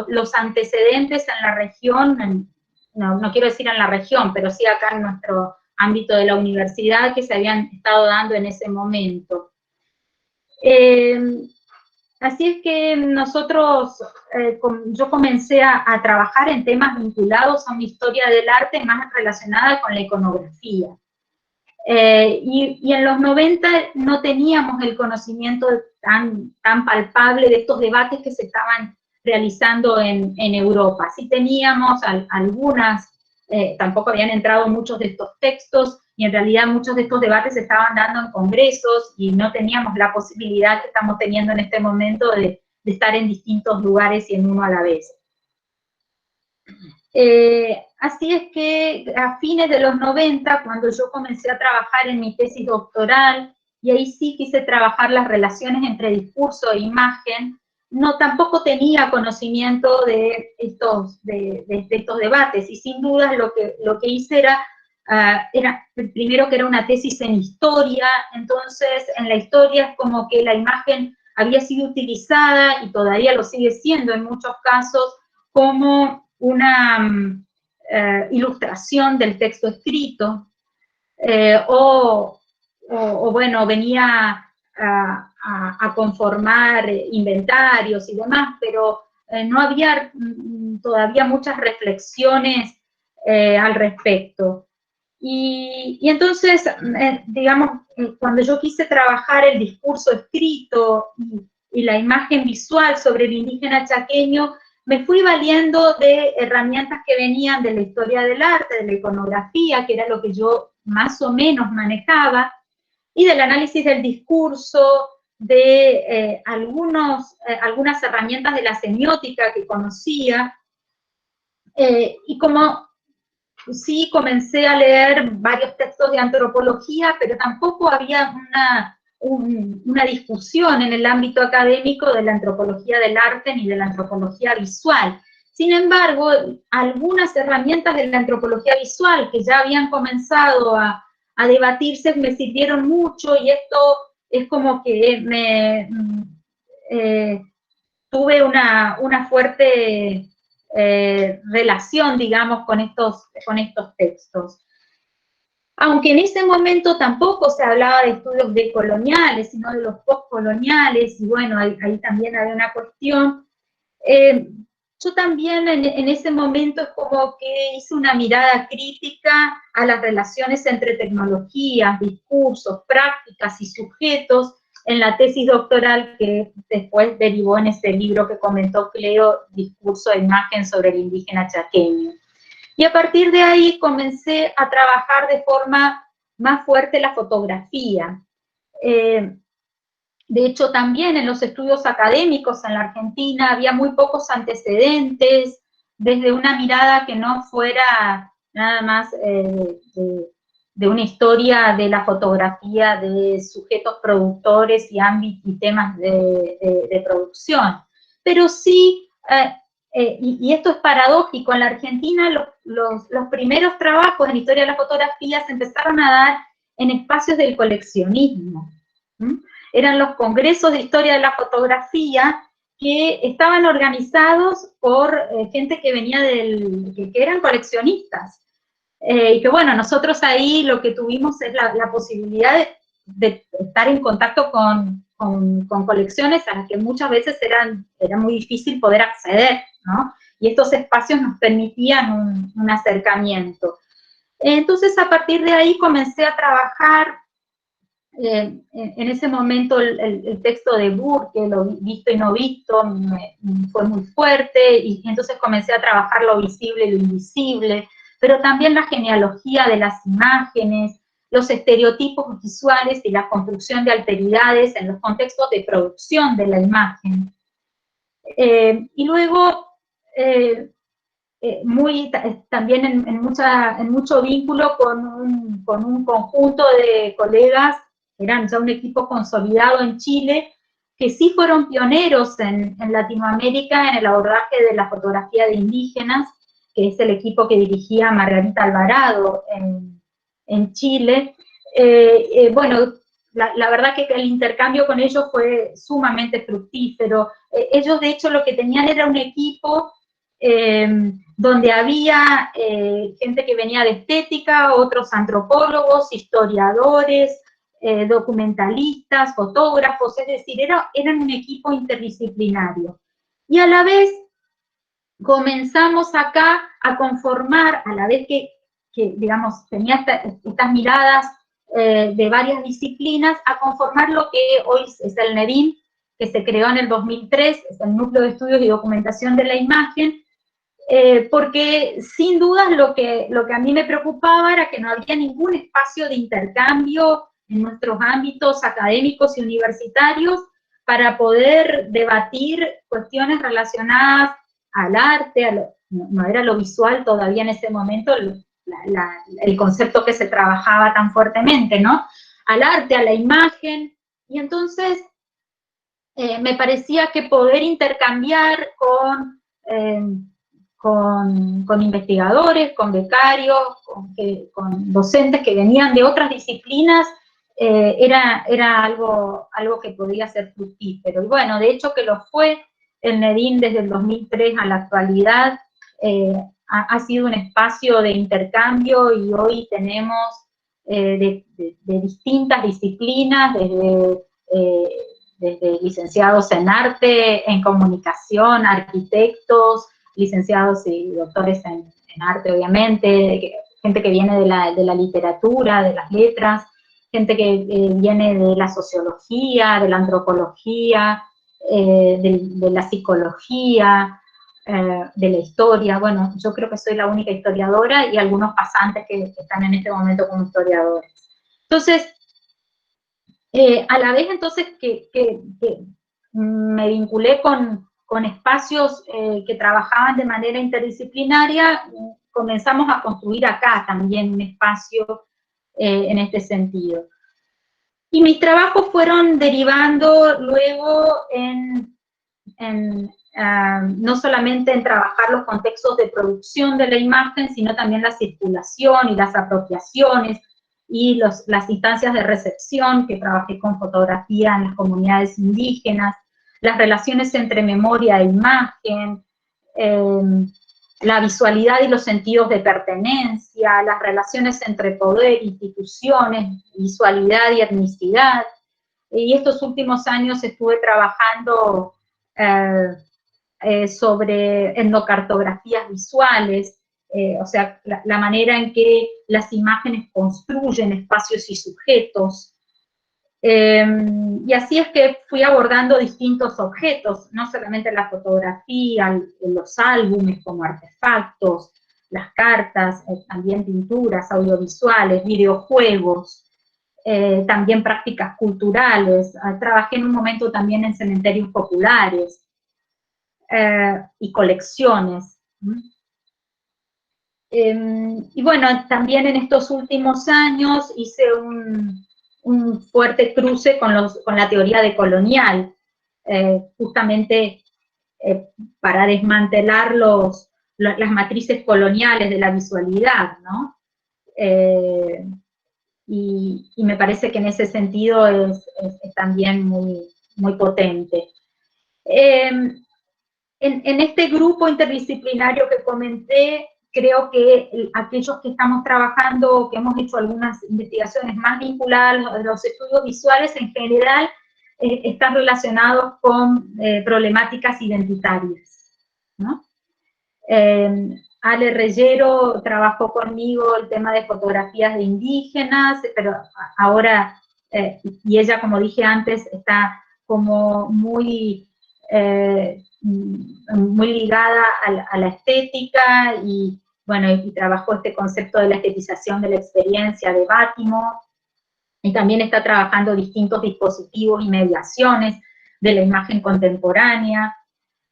los antecedentes en la región, no quiero decir en la región, pero sí acá en nuestro ámbito de la universidad, que se habían estado dando en ese momento. Así es que yo comencé a trabajar en temas vinculados a una historia del arte más relacionada con la iconografía. Y en los 90 no teníamos el conocimiento tan palpable de estos debates que se estaban realizando en Europa. Sí teníamos algunas, tampoco habían entrado muchos de estos textos, y en realidad muchos de estos debates se estaban dando en congresos, y no teníamos la posibilidad que estamos teniendo en este momento de estar en distintos lugares y en uno a la vez. Así es que a fines de los 90, cuando yo comencé a trabajar en mi tesis doctoral, y ahí sí quise trabajar las relaciones entre discurso e imagen, tampoco tenía conocimiento de estos debates, y sin duda lo que hice era primero que era una tesis en historia. Entonces en la historia es como que la imagen había sido utilizada, y todavía lo sigue siendo en muchos casos, como una ilustración del texto escrito, o bueno, venía a conformar inventarios y demás, pero no había todavía muchas reflexiones al respecto. Y entonces, digamos, cuando yo quise trabajar el discurso escrito y la imagen visual sobre el indígena chaqueño, me fui valiendo de herramientas que venían de la historia del arte, de la iconografía, que era lo que yo más o menos manejaba, y del análisis del discurso, de algunas herramientas de la semiótica que conocía, y como sí comencé a leer varios textos de antropología, pero tampoco había una discusión en el ámbito académico de la antropología del arte ni de la antropología visual. Sin embargo, algunas herramientas de la antropología visual que ya habían comenzado a debatirse me sirvieron mucho, y esto es como que tuve una fuerte relación, digamos, con estos textos. Aunque en ese momento tampoco se hablaba de estudios decoloniales, sino de los postcoloniales, y bueno, ahí también había una cuestión. Yo también en ese momento es como que hice una mirada crítica a las relaciones entre tecnologías, discursos, prácticas y sujetos en la tesis doctoral que después derivó en ese libro que comentó Cleo, Discurso e Imagen sobre el indígena chaqueño. Y a partir de ahí comencé a trabajar de forma más fuerte la fotografía. De hecho, también en los estudios académicos en la Argentina había muy pocos antecedentes, desde una mirada que no fuera nada más de una historia de la fotografía de sujetos productores y temas de producción. Pero sí, y esto es paradójico, en la Argentina los primeros trabajos en historia de la fotografía se empezaron a dar en espacios del coleccionismo. Eran los congresos de historia de la fotografía que estaban organizados por gente que venía que eran coleccionistas. Y que bueno, nosotros ahí lo que tuvimos es la posibilidad de estar en contacto con colecciones a las que muchas veces era muy difícil poder acceder, ¿no? Y estos espacios nos permitían un acercamiento. Entonces, a partir de ahí comencé a trabajar en ese momento el texto de Burke, lo visto y no visto, fue muy fuerte, y entonces comencé a trabajar lo visible y lo invisible, pero también la genealogía de las imágenes, los estereotipos visuales y la construcción de alteridades en los contextos de producción de la imagen. Y luego, también en mucho vínculo con un conjunto de colegas, eran ya un equipo consolidado en Chile, que sí fueron pioneros en Latinoamérica en el abordaje de la fotografía de indígenas, que es el equipo que dirigía Margarita Alvarado en Chile. Bueno, la verdad que el intercambio con ellos fue sumamente fructífero. Ellos, de hecho, lo que tenían era un equipo donde había gente que venía de estética, otros antropólogos, historiadores, documentalistas, fotógrafos, es decir, eran un equipo interdisciplinario. Y a la vez comenzamos acá a conformar, a la vez que digamos, tenía estas miradas de varias disciplinas, a conformar lo que hoy es el NEDIM, que se creó en el 2003, es el Núcleo de Estudios y Documentación de la Imagen, porque sin dudas lo que a mí me preocupaba era que no había ningún espacio de intercambio en nuestros ámbitos académicos y universitarios para poder debatir cuestiones relacionadas al arte, no era lo visual todavía en ese momento el concepto que se trabajaba tan fuertemente, ¿no? Al arte, a la imagen, y entonces me parecía que poder intercambiar con investigadores, con becarios, con docentes que venían de otras disciplinas, era algo que podía ser fructífero. Y bueno, de hecho que lo fue. El NEDIM desde el 2003 a la actualidad ha sido un espacio de intercambio, y hoy tenemos de distintas disciplinas, desde licenciados en arte, en comunicación, arquitectos, licenciados y doctores en arte, obviamente, gente que viene de la literatura, de las letras, gente que viene de la sociología, de la antropología, de la psicología, de la historia. Bueno, yo creo que soy la única historiadora y algunos pasantes que están en este momento como historiadores. Entonces, a la vez entonces que me vinculé con espacios que trabajaban de manera interdisciplinaria, comenzamos a construir acá también un espacio en este sentido. Y mis trabajos fueron derivando luego no solamente en trabajar los contextos de producción de la imagen, sino también la circulación y las apropiaciones y las instancias de recepción, que trabajé con fotografía en las comunidades indígenas, las relaciones entre memoria e imagen, la visualidad y los sentidos de pertenencia, las relaciones entre poder, instituciones, visualidad y etnicidad. Y estos últimos años estuve trabajando sobre etnocartografías visuales, o sea, la manera en que las imágenes construyen espacios y sujetos. Y así es que fui abordando distintos objetos, no solamente la fotografía, los álbumes como artefactos, las cartas, también pinturas, audiovisuales, videojuegos, también prácticas culturales. Trabajé en un momento también en cementerios populares y colecciones. Y bueno, también en estos últimos años hice un fuerte cruce con la teoría decolonial, justamente para desmantelar las matrices coloniales de la visualidad, ¿no? Y me parece que en ese sentido es también muy potente. En este grupo interdisciplinario que comenté, creo que aquellos que estamos trabajando, que hemos hecho algunas investigaciones más vinculadas a los estudios visuales, en general están relacionados con problemáticas identitarias, ¿no? Ale Reyero trabajó conmigo el tema de fotografías de indígenas, pero ahora, y ella, como dije antes, está como muy ligada a la estética, y bueno, y trabajó este concepto de la estetización de la experiencia de Bátimo, y también está trabajando distintos dispositivos y mediaciones de la imagen contemporánea.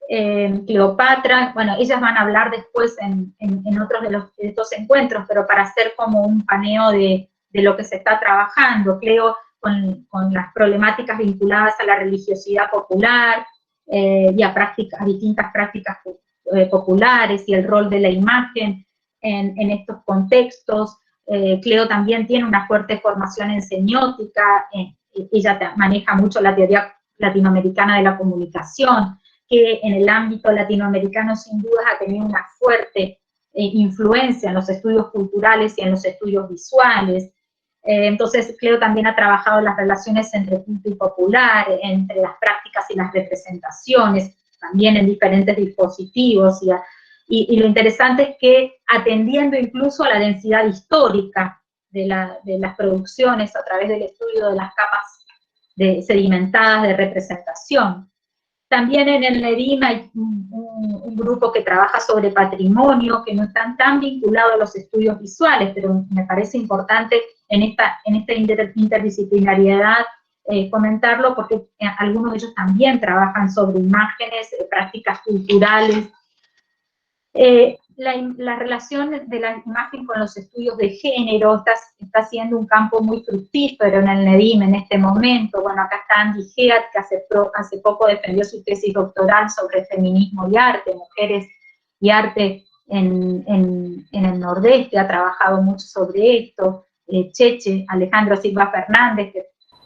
Cleopatra, bueno, ellas van a hablar después en otros de estos encuentros, pero para hacer como un paneo de lo que se está trabajando. Cleo con las problemáticas vinculadas a la religiosidad popular, y a distintas prácticas populares, y el rol de la imagen en estos contextos. Cleo también tiene una fuerte formación en semiótica, ella maneja mucho la teoría latinoamericana de la comunicación, que en el ámbito latinoamericano sin duda ha tenido una fuerte influencia en los estudios culturales y en los estudios visuales. Entonces, Cleo también ha trabajado las relaciones entre culto y popular, entre las prácticas y las representaciones, también en diferentes dispositivos, y lo interesante es que, atendiendo incluso a la densidad histórica de las producciones a través del estudio de las capas sedimentadas de representación. También en el NEDIM hay un grupo que trabaja sobre patrimonio, que no están tan vinculados a los estudios visuales, pero me parece importante en esta interdisciplinariedad comentarlo, porque algunos de ellos también trabajan sobre imágenes, prácticas culturales. La relación de la imagen con los estudios de género está siendo un campo muy fructífero en el NEDIM en este momento. Bueno, acá está Andy Head, que hace poco defendió su tesis doctoral sobre feminismo y arte, mujeres y arte en el Nordeste, ha trabajado mucho sobre esto. Cheche, Alejandro Silva Fernández, que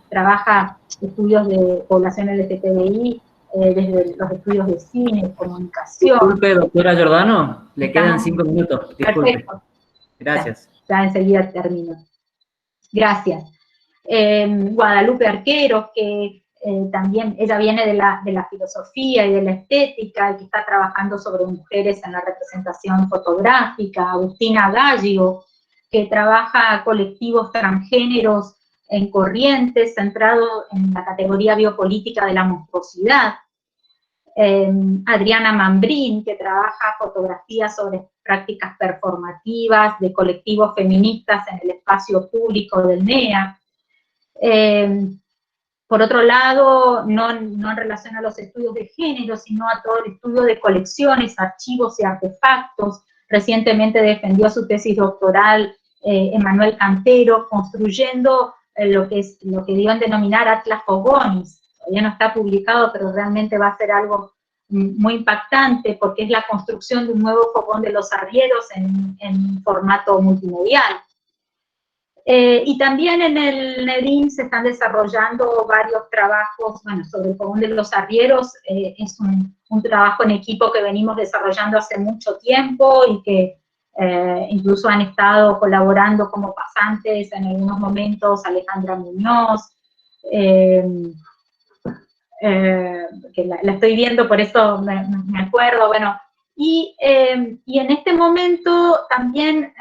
trabaja estudios de población LGTBI, desde los estudios de cine, comunicación. Disculpe, doctora Giordano, le quedan 5 minutos. Disculpe. Perfecto. Gracias. Ya enseguida termino. Gracias. Guadalupe Arqueros, que también, ella viene de la filosofía y de la estética, y que está trabajando sobre mujeres en la representación fotográfica. Agustina Gallio, que trabaja colectivos transgéneros en Corrientes, centrado en la categoría biopolítica de la monstruosidad. Adriana Mambrín, que trabaja fotografía sobre prácticas performativas de colectivos feministas en el espacio público del NEA. Por otro lado, no en relación a los estudios de género, sino a todo el estudio de colecciones, archivos y artefactos, recientemente defendió su tesis doctoral Emanuel Cantero, construyendo lo que dio en denominar Atlas Fogonis. Todavía no está publicado, pero realmente va a ser algo muy impactante, porque es la construcción de un nuevo fogón de los arrieros en formato multimedial. Y también en el NEDIM se están desarrollando varios trabajos, bueno, sobre el fogón de los arrieros. Es un trabajo en equipo que venimos desarrollando hace mucho tiempo y que incluso han estado colaborando como pasantes en algunos momentos Alejandra Muñoz, que la estoy viendo, por eso me acuerdo, bueno. Y en este momento también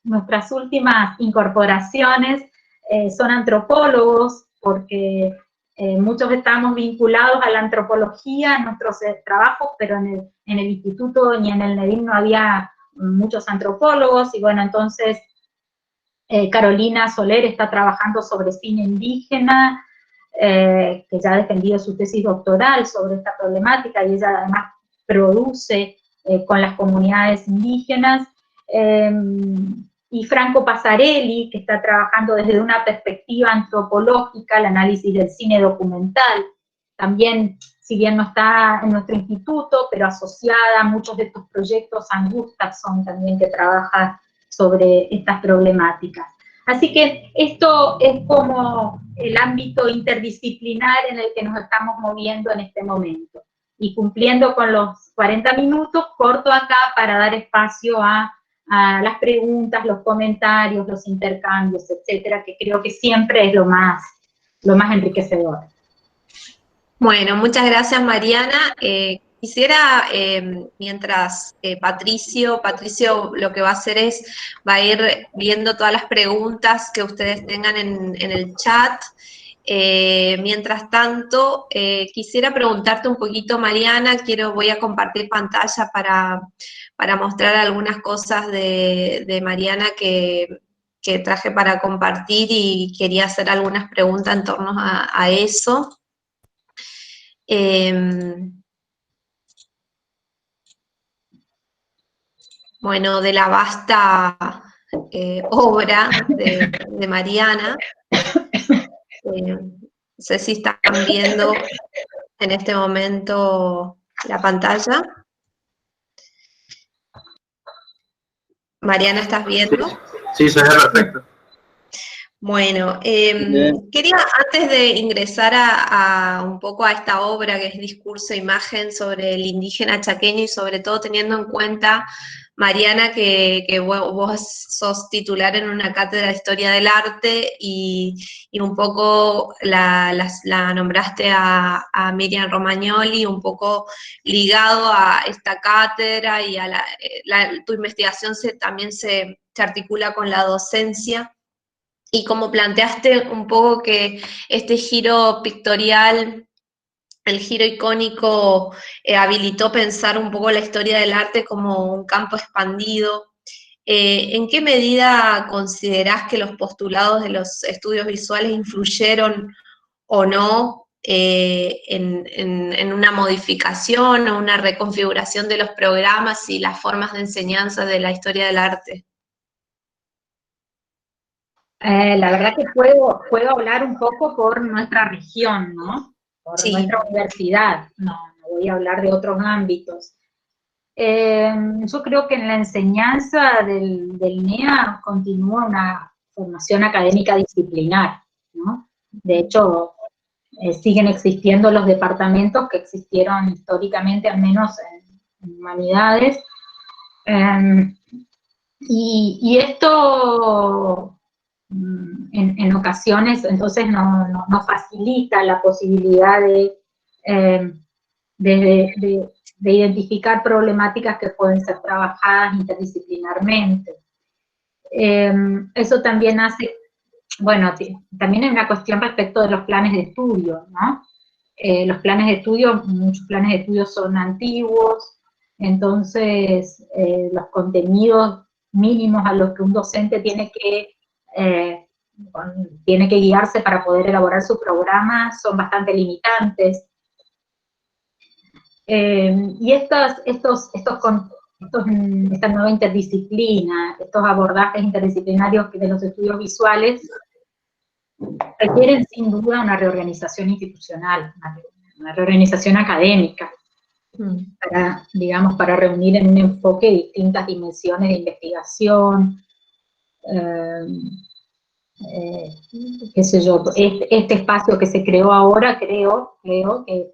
nuestras últimas incorporaciones son antropólogos, porque muchos estamos vinculados a la antropología en nuestros trabajos, pero en el instituto ni en el NEDIM no había muchos antropólogos, y bueno, entonces Carolina Soler está trabajando sobre cine indígena, que ya ha defendido su tesis doctoral sobre esta problemática, y ella además produce con las comunidades indígenas, y Franco Pasarelli, que está trabajando desde una perspectiva antropológica el análisis del cine documental, también, si bien no está en nuestro instituto, pero asociada a muchos de estos proyectos, Angustakson también, que trabaja sobre estas problemáticas. Así que esto es como el ámbito interdisciplinar en el que nos estamos moviendo en este momento. Y cumpliendo con los 40 minutos, corto acá para dar espacio a las preguntas, los comentarios, los intercambios, etcétera, que creo que siempre es lo más enriquecedor. Bueno, muchas gracias, Mariana. Quisiera, mientras Patricio lo que va a hacer va a ir viendo todas las preguntas que ustedes tengan en el chat. Mientras tanto, quisiera preguntarte un poquito, Mariana, voy a compartir pantalla para mostrar algunas cosas de Mariana que traje para compartir, y quería hacer algunas preguntas en torno a eso. Bueno, de la vasta obra de Mariana. No sé si están viendo en este momento la pantalla. Mariana, ¿estás viendo? Sí, se ve perfecto. Bueno, quería, antes de ingresar un poco a esta obra que es Discurso e Imagen sobre el indígena chaqueño, y sobre todo teniendo en cuenta, Mariana, que vos sos titular en una cátedra de Historia del Arte, y un poco la nombraste a Miriam Romagnoli, un poco ligado a esta cátedra, y a tu investigación también se articula con la docencia. Y como planteaste un poco que este giro pictorial, el giro icónico, habilitó pensar un poco la historia del arte como un campo expandido, ¿en qué medida considerás que los postulados de los estudios visuales influyeron o no en una modificación o una reconfiguración de los programas y las formas de enseñanza de la historia del arte? La verdad que puedo hablar un poco por nuestra región, ¿no? Por nuestra universidad, no voy a hablar de otros ámbitos. Yo creo que en la enseñanza del NEA continúa una formación académica disciplinar, ¿no? De hecho, siguen existiendo los departamentos que existieron históricamente, al menos en humanidades, y esto en ocasiones entonces no facilita la posibilidad de identificar problemáticas que pueden ser trabajadas interdisciplinarmente. Eso también hace, bueno, también hay una cuestión respecto de los planes de estudio, ¿no? Los planes de estudio, muchos planes de estudio son antiguos, entonces los contenidos mínimos a los que un docente tiene que guiarse para poder elaborar su programa son bastante limitantes. Y estos esta nueva interdisciplina, estos abordajes interdisciplinarios de los estudios visuales, requieren sin duda una reorganización institucional, una reorganización académica, para reunir en un enfoque distintas dimensiones de investigación, qué sé yo, este espacio que se creó ahora, creo que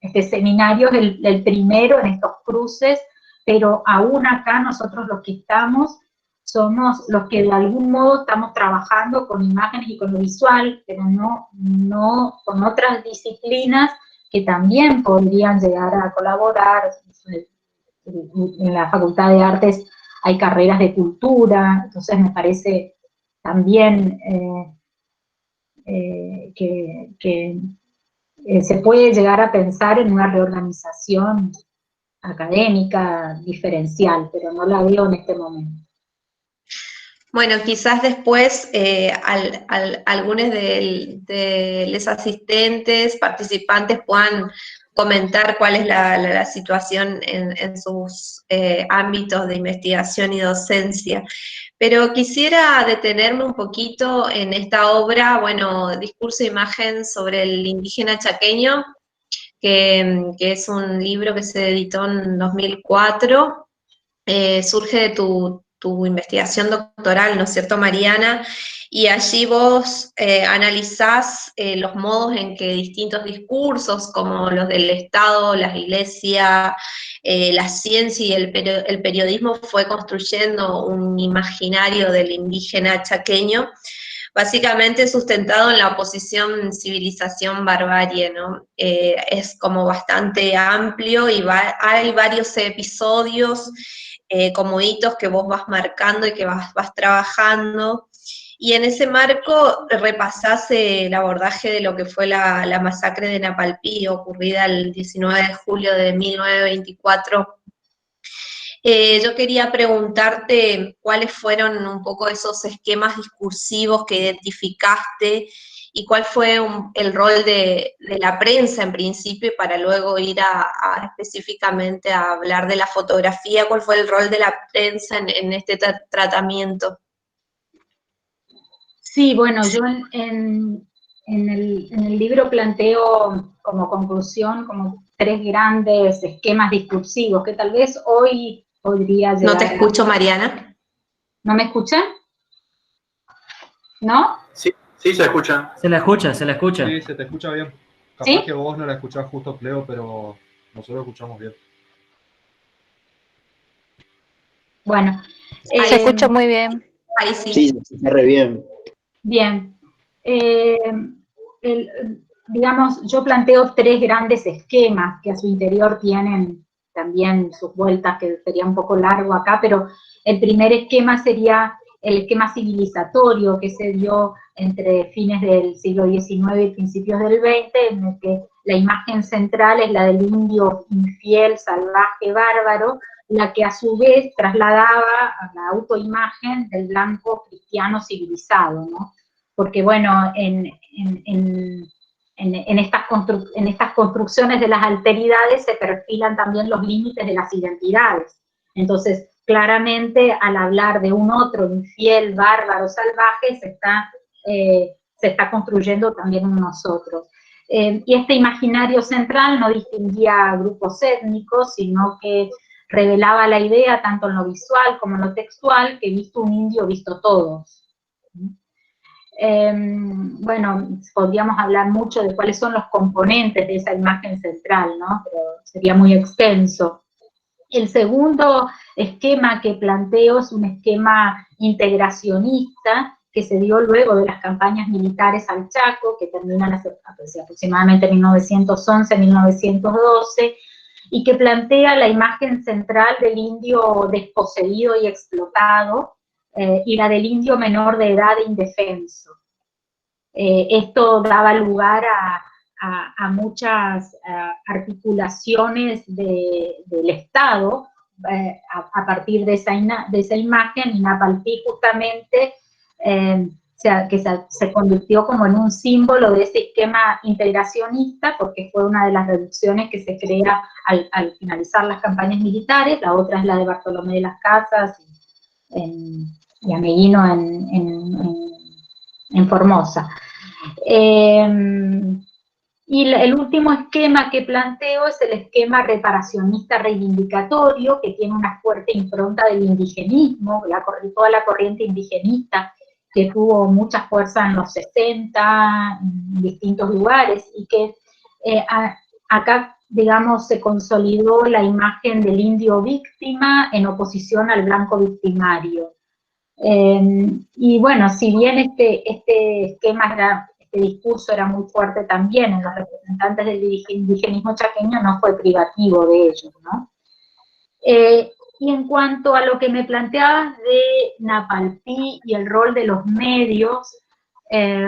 este seminario es el primero en estos cruces, pero aún acá nosotros los que estamos somos los que de algún modo estamos trabajando con imágenes y con lo visual, pero no con otras disciplinas que también podrían llegar a colaborar. En la Facultad de Artes hay carreras de cultura, entonces me parece también que se puede llegar a pensar en una reorganización académica diferencial, pero no la veo en este momento. Bueno, quizás después algunos de los asistentes, participantes puedan comentar cuál es la situación en sus ámbitos de investigación y docencia. Pero quisiera detenerme un poquito en esta obra, bueno, Discurso e Imagen sobre el indígena chaqueño, que es un libro que se editó en 2004, surge de tu investigación doctoral, ¿no es cierto, Mariana? Y allí vos analizás los modos en que distintos discursos, como los del Estado, la Iglesia, la ciencia y el periodismo, fue construyendo un imaginario del indígena chaqueño, básicamente sustentado en la oposición civilización-barbarie, ¿no? Es como bastante amplio y hay varios episodios como hitos que vos vas marcando y que vas trabajando, y en ese marco repasás el abordaje de lo que fue la masacre de Napalpí, ocurrida el 19 de julio de 1924. Yo quería preguntarte cuáles fueron un poco esos esquemas discursivos que identificaste y cuál fue el rol de la prensa en principio, para luego ir específicamente a hablar de la fotografía. ¿Cuál fue el rol de la prensa en este tratamiento? Sí, bueno, yo en el libro planteo como conclusión como 3 grandes esquemas discursivos que tal vez hoy podría llegar. No te escucho, Mariana. ¿No me escuchan? ¿No? Sí, sí se escucha. Se la escucha, se la escucha. Sí, se te escucha bien. Capaz ¿Sí? que vos no la escuchás justo, Cleo, pero nosotros escuchamos bien. Bueno. Se escucha muy bien. Ahí sí. Sí, se escucha re bien. Bien. Digamos, yo planteo 3 grandes esquemas que a su interior tienen también sus vueltas, que sería un poco largo acá, pero el primer esquema sería el esquema civilizatorio que se dio entre fines del siglo XIX y principios del XX, en el que la imagen central es la del indio infiel, salvaje, bárbaro, la que a su vez trasladaba a la autoimagen del blanco cristiano civilizado, ¿no? Porque, bueno, en estas construcciones de las alteridades se perfilan también los límites de las identidades. Entonces, claramente, al hablar de un otro infiel, bárbaro, salvaje, se está construyendo también en nosotros. Y este imaginario central no distinguía grupos étnicos, sino que revelaba la idea, tanto en lo visual como en lo textual, que visto un indio, visto todos. Bueno, podríamos hablar mucho de cuáles son los componentes de esa imagen central, ¿no? Pero sería muy extenso. El segundo esquema que planteo es un esquema integracionista que se dio luego de las campañas militares al Chaco, que terminan hace aproximadamente 1911-1912, y que plantea la imagen central del indio desposeído y explotado, y la del indio menor de edad e indefenso. Esto daba lugar a muchas articulaciones del Estado a partir de esa imagen, y Napalpí justamente se convirtió como en un símbolo de ese esquema integracionista, porque fue una de las reducciones que se crea al finalizar las campañas militares. La otra es la de Bartolomé de las Casas y Ameguino en Formosa. Y el último esquema que planteo es el esquema reparacionista reivindicatorio, que tiene una fuerte impronta del indigenismo, toda la corriente indigenista, que tuvo mucha fuerza en los 60, en distintos lugares, y que acá, digamos, se consolidó la imagen del indio víctima en oposición al blanco victimario. Y bueno, si bien este esquema este discurso era muy fuerte también en los representantes del indigenismo chaqueño, no fue privativo de ellos, ¿no? Y en cuanto a lo que me planteabas de Napalpí y el rol de los medios,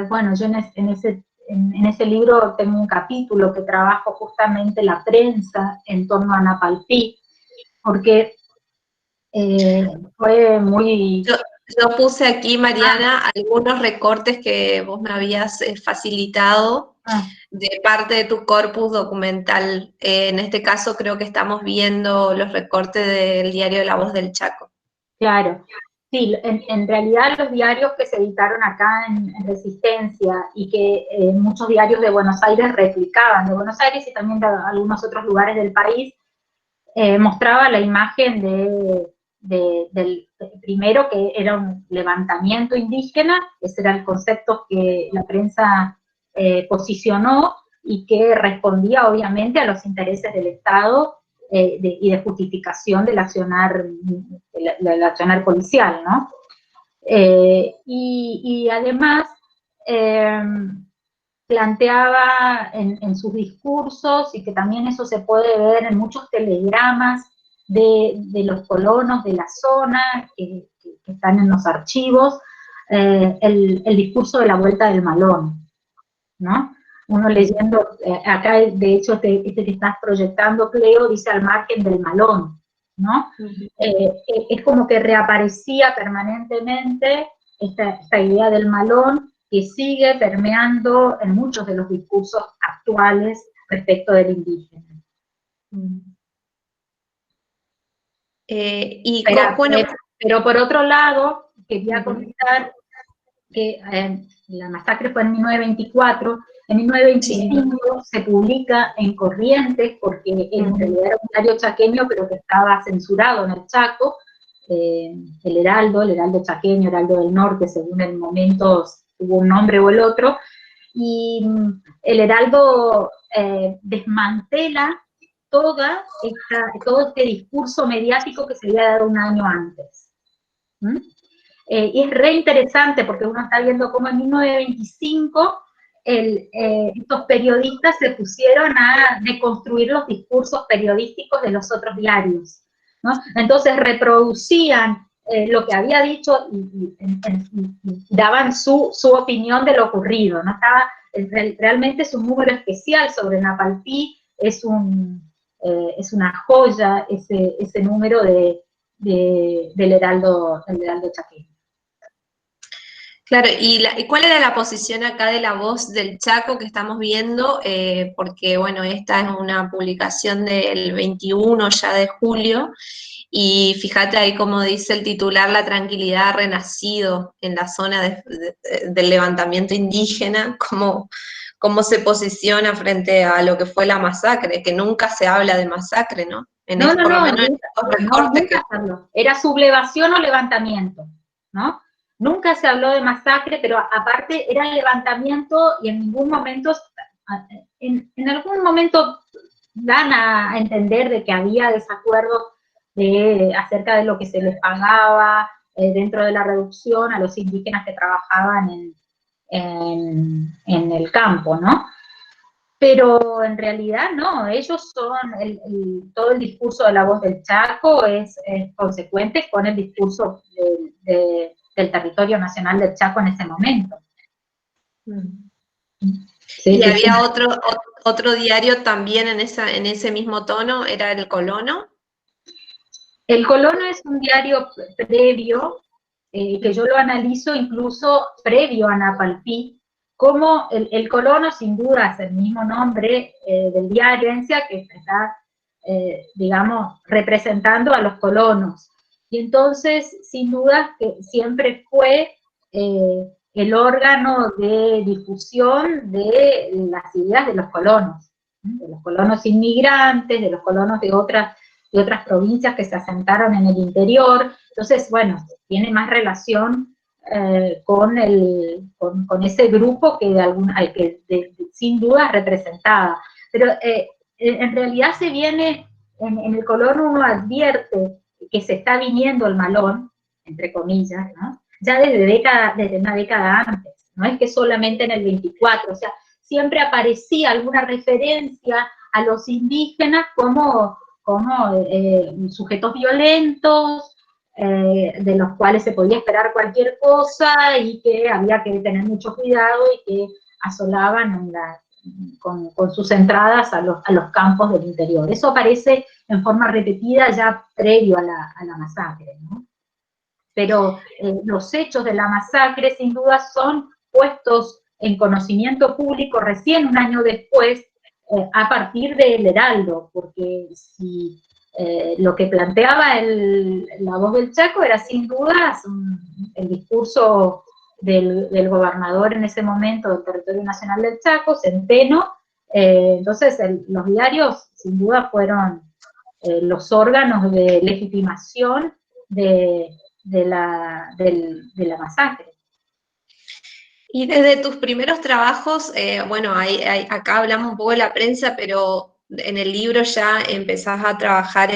bueno, yo en ese libro tengo un capítulo que trabajo justamente la prensa en torno a Napalpí, porque fue muy... Yo puse aquí, Mariana, algunos recortes que vos me habías facilitado de parte de tu corpus documental. En este caso creo que estamos viendo los recortes del diario La Voz del Chaco. Claro, sí, en realidad los diarios que se editaron acá en Resistencia y que muchos diarios de Buenos Aires replicaban, de Buenos Aires y también de algunos otros lugares del país, mostraba la imagen del primero, que era un levantamiento indígena. Ese era el concepto que la prensa posicionó y que respondía obviamente a los intereses del Estado y de justificación del accionar policial, ¿no? Y además planteaba en sus discursos, y que también eso se puede ver en muchos telegramas de los colonos de la zona que están en los archivos, el discurso de la vuelta del malón, ¿no? Uno leyendo, acá de hecho este que estás proyectando, Cleo, dice al margen del malón, ¿no? Es como que reaparecía permanentemente esta idea del malón, que sigue permeando en muchos de los discursos actuales respecto del indígena. Pero por otro lado, quería comentar que la masacre fue en 1924, en 1925 se publica en Corrientes, porque en realidad era un diario chaqueño, pero que estaba censurado en el Chaco, el Heraldo chaqueño, Heraldo del Norte, según el momento tuvo un nombre o el otro, y el Heraldo desmantela todo este discurso mediático que se había dado un año antes. Y es re interesante porque uno está viendo cómo en 1925 estos periodistas se pusieron a deconstruir los discursos periodísticos de los otros diarios, ¿no? Entonces reproducían lo que había dicho y daban su opinión de lo ocurrido, ¿no? Realmente es un número especial sobre Napalpí, es una joya ese número del Heraldo chaqueño. Claro, ¿y cuál era la posición acá de La Voz del Chaco que estamos viendo? Porque, bueno, esta es una publicación del 21 ya de julio, y fíjate ahí como dice el titular, la tranquilidad ha renacido en la zona del levantamiento indígena, cómo se posiciona frente a lo que fue la masacre, que nunca se habla de masacre, ¿no? Era sublevación o levantamiento, ¿no? Nunca se habló de masacre, pero aparte era levantamiento, y en ningún momento, en algún momento dan a entender de que había desacuerdos acerca de lo que se les pagaba dentro de la reducción a los indígenas que trabajaban en el campo, ¿no? Pero en realidad no, ellos son, todo el discurso de La Voz del Chaco es consecuente con el discurso del territorio nacional del Chaco en ese momento. Sí, y había otro diario también en ese mismo tono, ¿era El Colono? El Colono es un diario previo, que yo lo analizo incluso previo a Napalpí, como el colono sin duda es el mismo nombre del día de herencia que está, digamos, representando a los colonos. Y entonces, sin duda, que siempre fue el órgano de difusión de las ideas de los colonos inmigrantes, de los colonos de otras provincias que se asentaron en el interior. Entonces, bueno, tiene más relación con ese grupo que al que sin duda representaba. Pero en realidad se viene, en el colono uno advierte que se está viniendo el malón, entre comillas, ¿no? Ya desde una década antes, no es que solamente en el 24, o sea, siempre aparecía alguna referencia a los indígenas como sujetos violentos, de los cuales se podía esperar cualquier cosa y que había que tener mucho cuidado y que asolaban con sus entradas a los campos del interior. Eso aparece en forma repetida ya previo a la masacre, ¿no? Pero los hechos de la masacre sin duda son puestos en conocimiento público recién un año después, a partir del Heraldo, porque si lo que planteaba la Voz del Chaco era sin duda el discurso del gobernador en ese momento del Territorio Nacional del Chaco, Centeno. Entonces los diarios sin duda fueron los órganos de legitimación de la masacre. Y desde tus primeros trabajos, bueno, acá hablamos un poco de la prensa, pero en el libro ya empezás a trabajar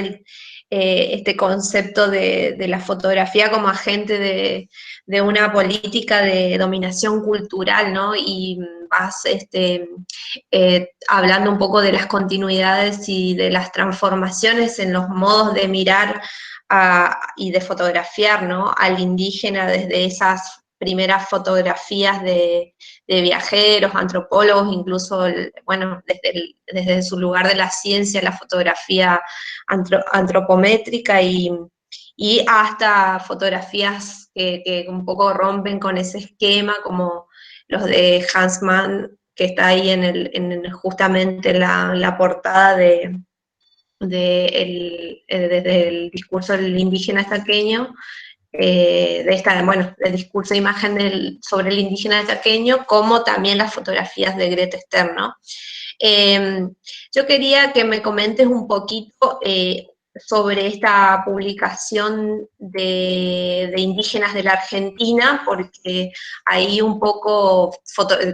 este concepto de la fotografía como agente de una política de dominación cultural, ¿no? Y vas hablando un poco de las continuidades y de las transformaciones en los modos de mirar y de fotografiar, ¿no?, al indígena desde esas primeras fotografías de viajeros, antropólogos, incluso, bueno, desde su lugar de la ciencia, la fotografía antropométrica y hasta fotografías que un poco rompen con ese esquema, como los de Hans Mann, que está ahí justamente la portada desde el discurso del indígena chaqueño, del discurso de imagen sobre el indígena chaqueño, como también las fotografías de Grete Stern, ¿no? Yo quería que me comentes un poquito sobre esta publicación de indígenas de la Argentina, porque ahí un poco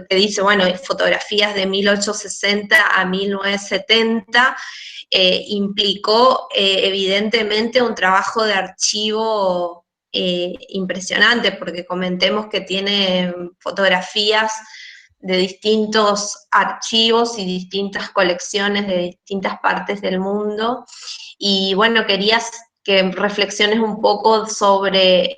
te dice, bueno, fotografías de 1860 a 1970, implicó evidentemente un trabajo de archivo impresionante, porque comentemos que tiene fotografías de distintos archivos y distintas colecciones de distintas partes del mundo, y bueno, querías que reflexiones un poco sobre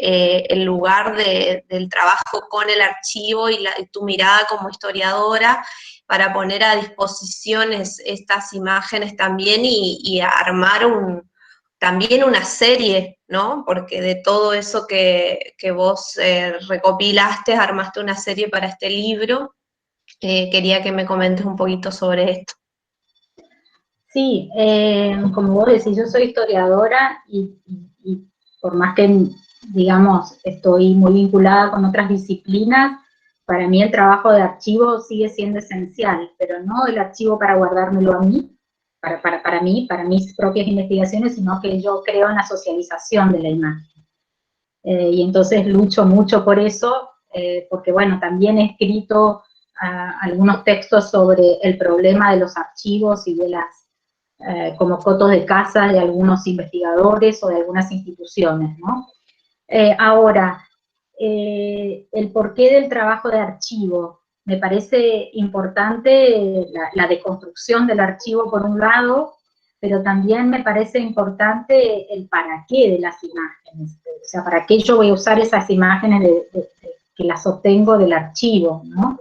el lugar del trabajo con el archivo y tu mirada como historiadora, para poner a disposición estas imágenes también y armar también una serie, ¿no? Porque de todo eso que vos recopilaste, armaste una serie para este libro. Quería que me comentes un poquito sobre esto. Sí, como vos decís, yo soy historiadora y por más que, digamos, estoy muy vinculada con otras disciplinas, para mí el trabajo de archivo sigue siendo esencial, pero no el archivo para guardármelo a mí, para mí, para mis propias investigaciones, sino que yo creo en la socialización de la imagen. Y entonces lucho mucho por eso, porque bueno, también he escrito algunos textos sobre el problema de los archivos y de como fotos de casa de algunos investigadores o de algunas instituciones, ¿no? Ahora, el porqué del trabajo de archivo. Me parece importante la deconstrucción del archivo por un lado, pero también me parece importante el para qué de las imágenes. O sea, para qué yo voy a usar esas imágenes que las obtengo del archivo, ¿no?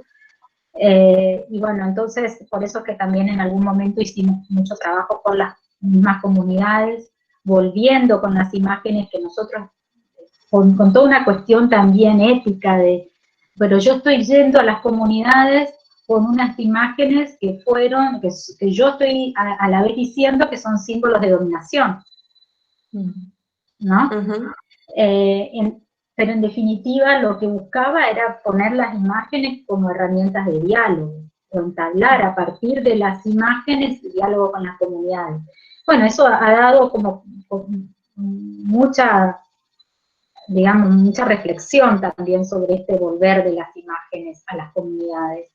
Y bueno, entonces, por eso es que también en algún momento hicimos mucho trabajo con las mismas comunidades, volviendo con las imágenes que nosotros con toda una cuestión también ética pero yo estoy yendo a las comunidades con unas imágenes que fueron, que yo estoy a la vez diciendo que son símbolos de dominación, ¿no? Pero en definitiva lo que buscaba era poner las imágenes como herramientas de diálogo, o entablar a partir de las imágenes diálogo con las comunidades. Bueno, eso ha dado como mucha, digamos, mucha reflexión también sobre este volver de las imágenes a las comunidades.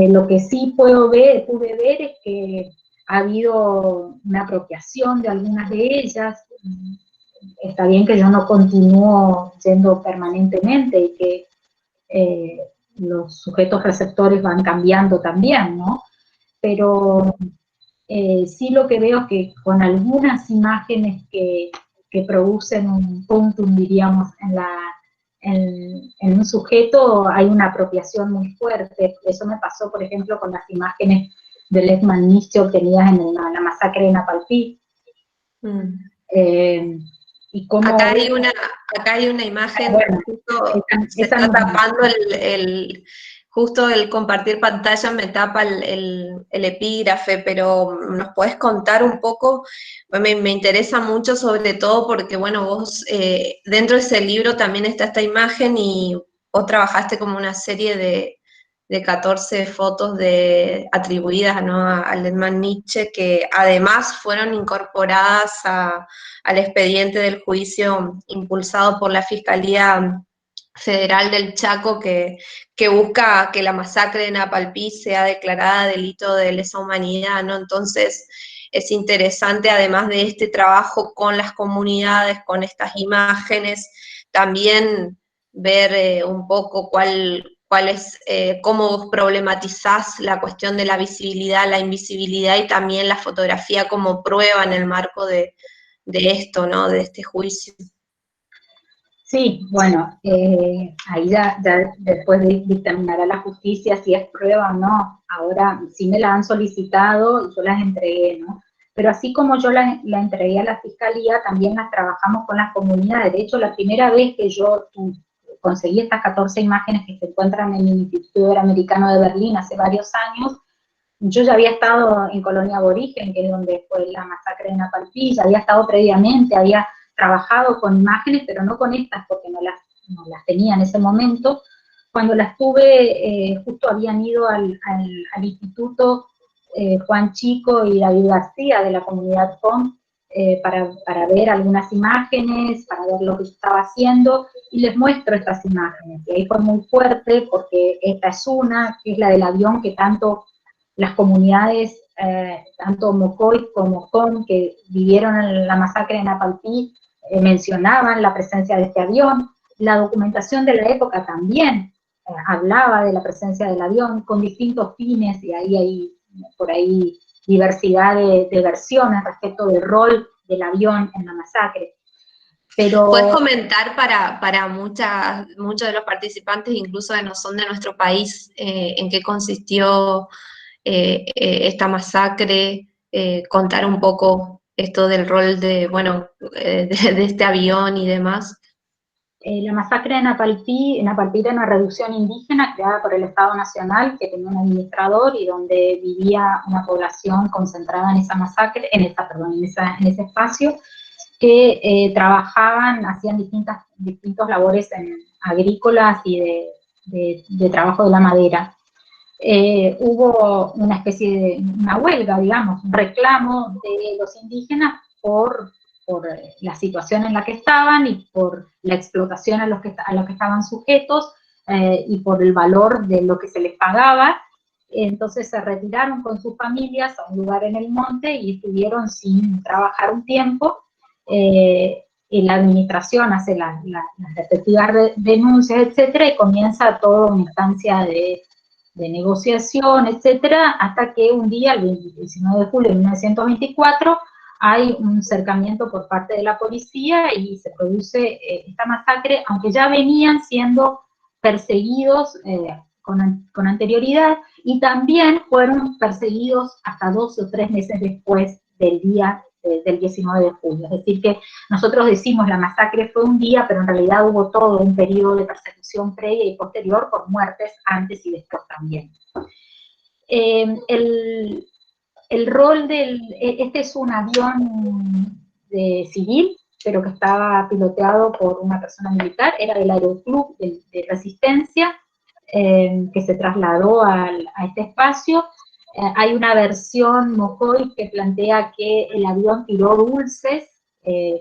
Lo que sí pude ver es que ha habido una apropiación de algunas de ellas. Está bien que yo no continúo yendo permanentemente y que los sujetos receptores van cambiando también, ¿no? Pero sí lo que veo es que con algunas imágenes que producen un puntum, diríamos, en un sujeto hay una apropiación muy fuerte. Eso me pasó, por ejemplo, con las imágenes de Lechman Nietzsche obtenidas en la masacre de Napalpí. Y cómo acá hay una imagen, bueno, justo se está tapando justo el compartir pantalla me tapa el epígrafe, pero ¿nos podés contar un poco? Me interesa mucho, sobre todo porque, bueno, vos dentro de ese libro también está esta imagen y vos trabajaste como una serie de 14 fotos atribuidas, ¿no?, a Lechman Nietzsche, que además fueron incorporadas al expediente del juicio impulsado por la Fiscalía Federal del Chaco, que busca que la masacre de Napalpí sea declarada delito de lesa humanidad, ¿no? Entonces es interesante, además de este trabajo con las comunidades, con estas imágenes, también ver un poco cómo vos problematizás la cuestión de la visibilidad, la invisibilidad y también la fotografía como prueba en el marco de esto, ¿no?, de este juicio. Sí, bueno, ahí ya después dictaminará la justicia si es prueba o no. Ahora sí me la han solicitado y yo las entregué, ¿no? Pero así como yo la entregué a la Fiscalía, también las trabajamos con las comunidades. De hecho, la primera vez que yo conseguí estas 14 imágenes que se encuentran en el Instituto Iberoamericano de Berlín hace varios años, yo ya había estado en Colonia Aborigen, que es donde fue la masacre de Napalpí, ya había estado previamente, había trabajado con imágenes, pero no con estas, porque no las tenía en ese momento. Cuando las tuve, justo habían ido al Instituto Juan Chico y David García de la comunidad COM para ver algunas imágenes, para ver lo que yo estaba haciendo, y les muestro estas imágenes. Y ahí fue muy fuerte, porque esta es una, que es la del avión que tanto las comunidades, tanto Mocoy como COM, que vivieron en la masacre de Napalpí, mencionaban la presencia de este avión. La documentación de la época también hablaba de la presencia del avión con distintos fines, y ahí hay por ahí diversidad de versiones respecto del rol del avión en la masacre. Pero ¿puedes comentar para muchos de los participantes, incluso que no son de nuestro país, en qué consistió esta masacre, contar un poco esto del rol de este avión y demás? La masacre de Napalpí era una reducción indígena creada por el Estado Nacional, que tenía un administrador y donde vivía una población concentrada en esa masacre, en ese espacio, que trabajaban, hacían distintos labores agrícolas y de trabajo de la madera. Hubo una especie de una huelga, digamos, un reclamo de los indígenas por la situación en la que estaban y por la explotación a lo que estaban sujetos y por el valor de lo que se les pagaba. Entonces se retiraron con sus familias a un lugar en el monte y estuvieron sin trabajar un tiempo. Y la administración hace las respectivas denuncias, etcétera, y comienza toda una instancia de negociación, etcétera, hasta que un día, el 19 de julio de 1924, hay un cercamiento por parte de la policía y se produce esta masacre, aunque ya venían siendo perseguidos con anterioridad, y también fueron perseguidos hasta 2 o 3 meses después del día del 19 de julio. Es decir, que nosotros decimos la masacre fue un día, pero en realidad hubo todo un periodo de persecución previa y posterior por muertes antes y después también. El rol este es un avión civil, pero que estaba piloteado por una persona militar, era del Aeroclub de Resistencia, que se trasladó a este espacio. Hay una versión MOCOI que plantea que el avión tiró dulces,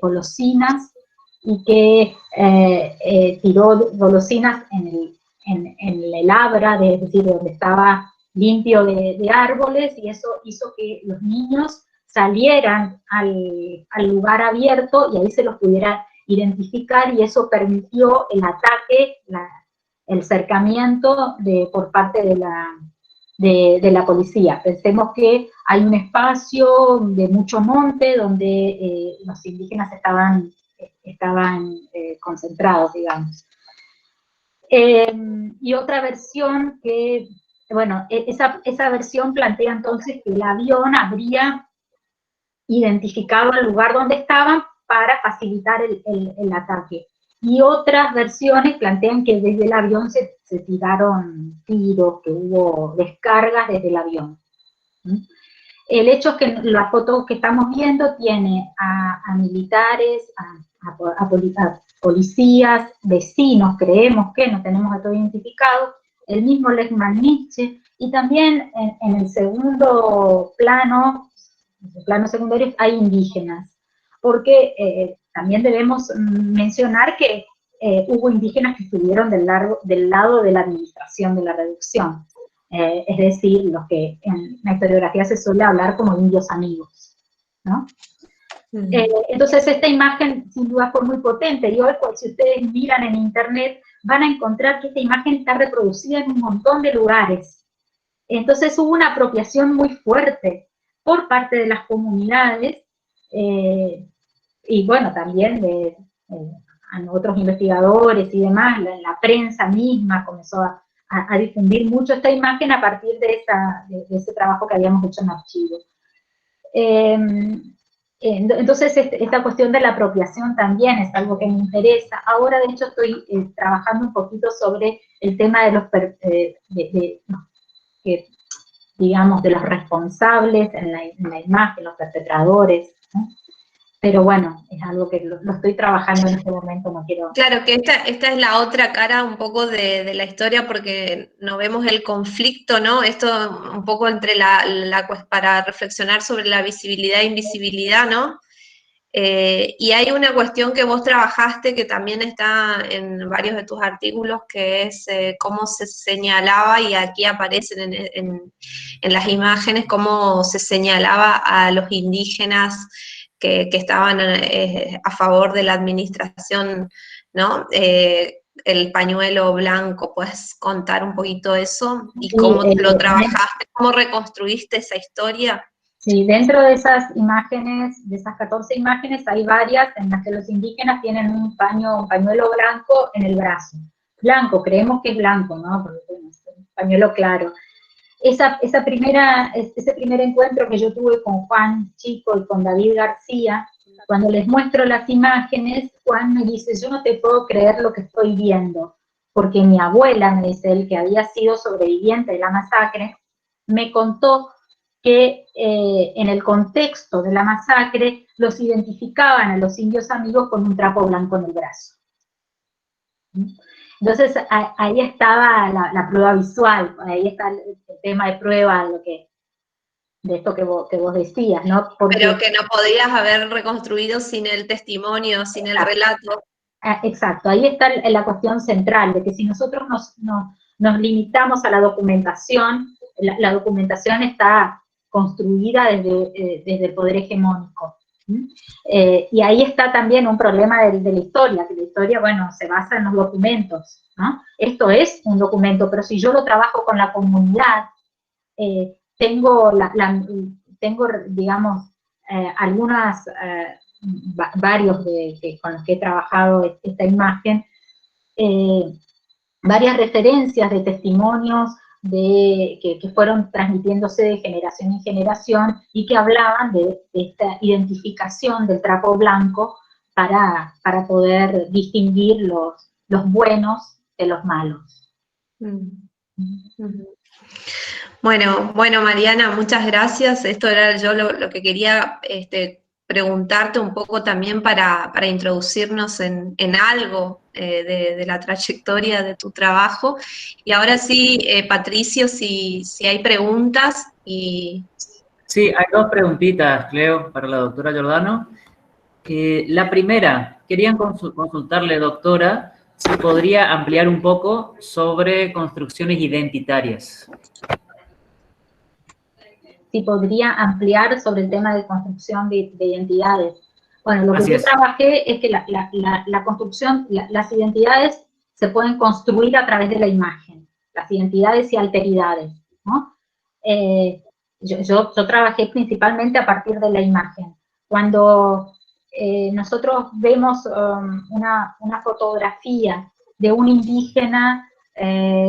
golosinas, y que tiró golosinas en el abra, es decir, donde estaba limpio de árboles, y eso hizo que los niños salieran al lugar abierto y ahí se los pudiera identificar, y eso permitió el ataque, el cercamiento por parte de la policía. Pensemos que hay un espacio de mucho monte donde los indígenas estaban concentrados, digamos. Y otra versión que, bueno, esa versión plantea entonces que el avión habría identificado el lugar donde estaban para facilitar el ataque. Y otras versiones plantean que desde el avión se tiraron tiros, que hubo descargas desde el avión. El hecho es que la foto que estamos viendo tiene a militares, a policías, vecinos, creemos que no tenemos a todo identificado, el mismo Lechman Nietzsche, y también en el segundo plano, secundario, hay indígenas, porque también debemos mencionar que hubo indígenas que estuvieron del lado de la administración de la reducción, es decir, los que en la historiografía se suele hablar como indios amigos, ¿no? Entonces esta imagen sin duda fue muy potente, y hoy pues, si ustedes miran en internet van a encontrar que esta imagen está reproducida en un montón de lugares. Entonces hubo una apropiación muy fuerte por parte de las comunidades, y bueno, también de otros investigadores y demás, la prensa misma comenzó a difundir mucho esta imagen a partir de ese trabajo que habíamos hecho en archivo. Entonces esta cuestión de la apropiación también es algo que me interesa. Ahora de hecho estoy trabajando un poquito sobre el tema de los digamos, de los responsables en la imagen, los perpetradores, ¿no? Pero bueno, es algo que lo estoy trabajando en este momento, no quiero... Claro, que esta es la otra cara un poco de la historia, porque no vemos el conflicto, ¿no? Esto un poco entre para reflexionar sobre la visibilidad e invisibilidad, ¿no? Y hay una cuestión que vos trabajaste que también está en varios de tus artículos, que es cómo se señalaba, y aquí aparecen en las imágenes, cómo se señalaba a los indígenas que estaban a favor de la administración, ¿no? El pañuelo blanco. ¿Puedes contar un poquito eso? ¿Y cómo lo trabajaste? ¿Cómo reconstruiste esa historia? Sí, dentro de esas imágenes, de esas 14 imágenes, hay varias en las que los indígenas tienen un pañuelo blanco en el brazo. Blanco, creemos que es blanco, ¿no? Porque bueno, es un pañuelo claro. Ese primer encuentro que yo tuve con Juan Chico y con David García, cuando les muestro las imágenes, Juan me dice, yo no te puedo creer lo que estoy viendo, porque mi abuela, me dice él, que había sido sobreviviente de la masacre, me contó que en el contexto de la masacre los identificaban a los indios amigos con un trapo blanco en el brazo. Entonces ahí estaba la prueba visual, ahí está el tema de prueba de esto que vos decías, ¿no? Porque, pero que no podías haber reconstruido sin el testimonio, sin el relato. Exacto, ahí está la cuestión central, de que si nosotros nos limitamos a la documentación, la documentación está construida desde el poder hegemónico. Y ahí está también un problema de la historia, que la historia, bueno, se basa en los documentos, ¿no? Esto es un documento, pero si yo lo trabajo con la comunidad, tengo, digamos, varios con los que he trabajado esta imagen, varias referencias de testimonios que fueron transmitiéndose de generación en generación y que hablaban de esta identificación del trapo blanco para poder distinguir los buenos de los malos. Bueno, Mariana, muchas gracias. Esto era yo lo que quería preguntarte un poco también para introducirnos en algo de la trayectoria de tu trabajo. Y ahora sí, Patricio, si hay preguntas. Sí, hay dos preguntitas, Cleo, para la doctora Giordano. La primera, querían consultarle, doctora, si podría ampliar un poco sobre construcciones identitarias. Si podría ampliar sobre el tema de construcción de identidades. Bueno, lo que yo trabajé es que la construcción, las identidades se pueden construir a través de la imagen, las identidades y alteridades, ¿no? Yo trabajé principalmente a partir de la imagen. Cuando nosotros vemos una fotografía de un indígena,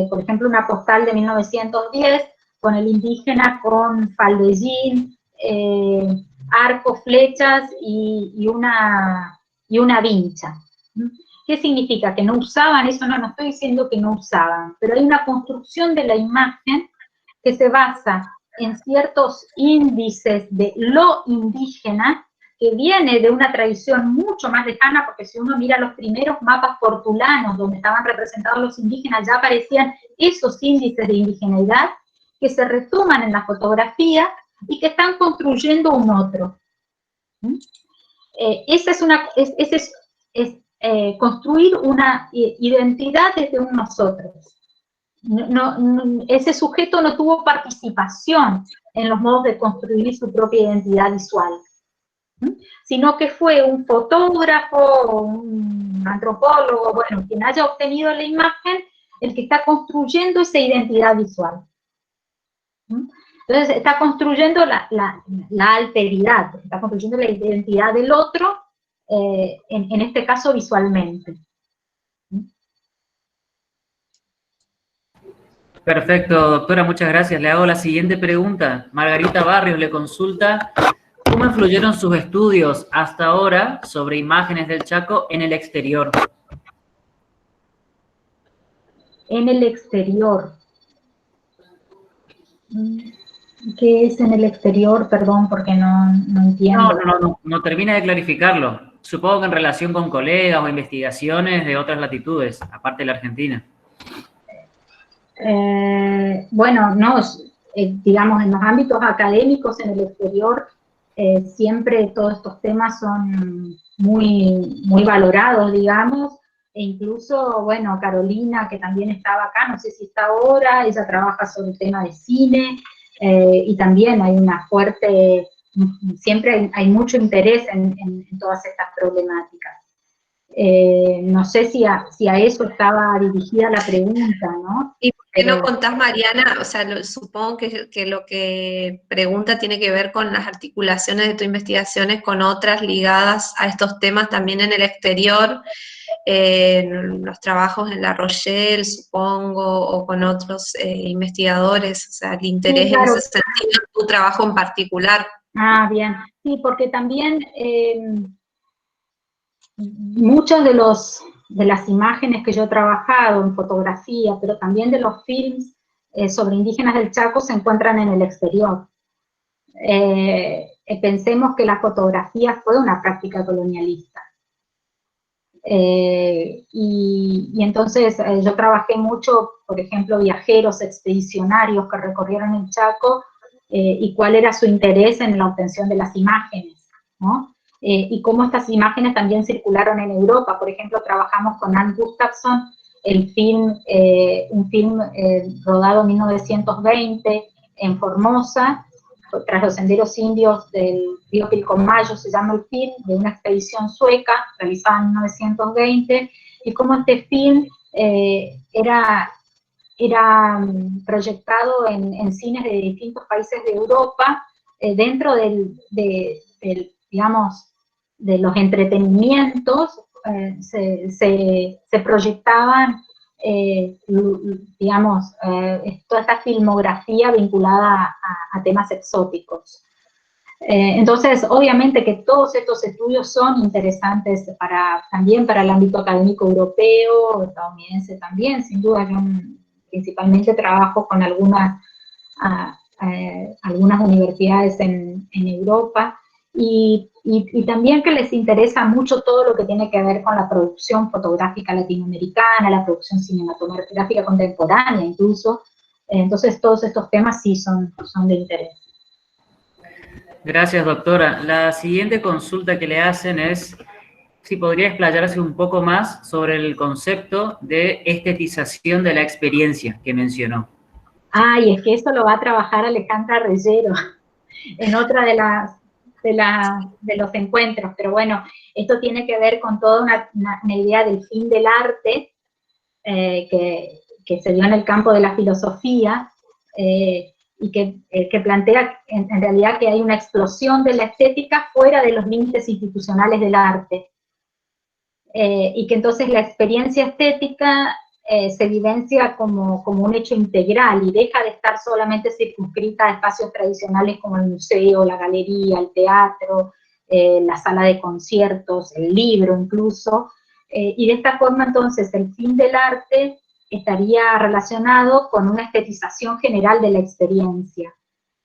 por ejemplo, una postal de 1910, con el indígena con faldellín, arco, flechas y una vincha. ¿Qué significa? ¿Que no usaban eso? No estoy diciendo que no usaban, pero hay una construcción de la imagen que se basa en ciertos índices de lo indígena, que viene de una tradición mucho más lejana, porque si uno mira los primeros mapas portulanos donde estaban representados los indígenas, ya aparecían esos índices de indigeneidad, que se retoman en la fotografía y que están construyendo un otro. Construir una identidad desde un nosotros. Ese sujeto no tuvo participación en los modos de construir su propia identidad visual, sino que fue un fotógrafo, un antropólogo, bueno, quien haya obtenido la imagen, el que está construyendo esa identidad visual. Entonces está construyendo la alteridad, está construyendo la identidad del otro, en este caso visualmente. Perfecto, doctora, muchas gracias. Le hago la siguiente pregunta. Margarita Barrios le consulta, ¿cómo influyeron sus estudios hasta ahora sobre imágenes del Chaco en el exterior? En el exterior. ¿Qué es en el exterior? Perdón, porque no entiendo. No termina de clarificarlo. Supongo que en relación con colegas o investigaciones de otras latitudes, aparte de la Argentina. Bueno, digamos, en los ámbitos académicos en el exterior, siempre todos estos temas son muy valorados, digamos, e incluso, bueno, Carolina, que también estaba acá, no sé si está ahora, ella trabaja sobre el tema de cine, y también hay una fuerte, siempre hay mucho interés en todas estas problemáticas. No sé si a eso estaba dirigida la pregunta, ¿no? ¿Y por qué no contás, Mariana? O sea, supongo que lo que pregunta tiene que ver con las articulaciones de tus investigaciones con otras ligadas a estos temas también en el exterior, los trabajos en La Rochelle, supongo, o con otros investigadores, o sea, el interés en ese sentido, tu trabajo en particular. Ah, bien. Sí, porque también muchas de las imágenes que yo he trabajado en fotografía, pero también de los films sobre indígenas del Chaco se encuentran en el exterior. Pensemos que la fotografía fue una práctica colonialista. Y entonces yo trabajé mucho, por ejemplo, viajeros expedicionarios que recorrieron el Chaco y cuál era su interés en la obtención de las imágenes, ¿no? Y cómo estas imágenes también circularon en Europa. Por ejemplo, trabajamos con Anne Gustafsson, un film rodado en 1920 en Formosa, tras los senderos indios del río Pilcomayo, se llama el film, de una expedición sueca realizada en 1920, y cómo este film era proyectado en cines de distintos países de Europa, dentro digamos, de los entretenimientos, se proyectaban digamos, toda esta filmografía vinculada a temas exóticos. Entonces, obviamente que todos estos estudios son interesantes también para el ámbito académico europeo, estadounidense también, sin duda. Yo principalmente trabajo con algunas universidades en Europa, y también que les interesa mucho todo lo que tiene que ver con la producción fotográfica latinoamericana, la producción cinematográfica contemporánea incluso. Entonces todos estos temas sí son de interés. Gracias, doctora. La siguiente consulta que le hacen es si podría explayarse un poco más sobre el concepto de estetización de la experiencia que mencionó. Y es que eso lo va a trabajar Alejandra Reyero en otra de los encuentros, pero bueno, esto tiene que ver con toda una idea del fin del arte que se dio en el campo de la filosofía, y que plantea en realidad que hay una explosión de la estética fuera de los límites institucionales del arte, y que entonces la experiencia estética se vivencia como un hecho integral y deja de estar solamente circunscrita a espacios tradicionales como el museo, la galería, el teatro, la sala de conciertos, el libro incluso, y de esta forma entonces el fin del arte estaría relacionado con una estetización general de la experiencia.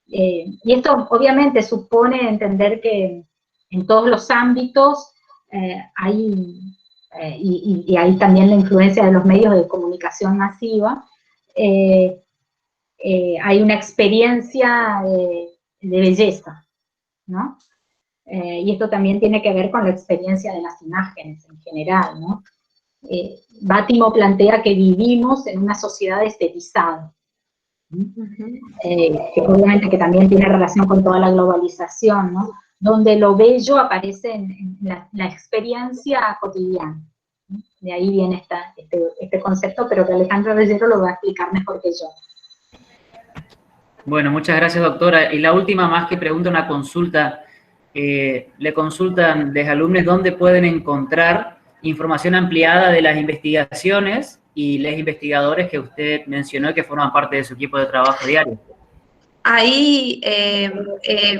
Y esto obviamente supone entender que en todos los ámbitos y hay también la influencia de los medios de comunicación masiva, hay una experiencia de belleza, ¿no? Y esto también tiene que ver con la experiencia de las imágenes en general, ¿no? Bátimo plantea que vivimos en una sociedad estetizada, que obviamente que también tiene relación con toda la globalización, ¿no? Donde lo bello aparece en la experiencia cotidiana. De ahí viene este concepto, pero que Alejandro Reyero lo va a explicar mejor que yo. Bueno, muchas gracias, doctora. Y la última, más que pregunta, una consulta. Le consultan los alumnos dónde pueden encontrar información ampliada de las investigaciones y los investigadores que usted mencionó que forman parte de su equipo de trabajo diario. Ahí,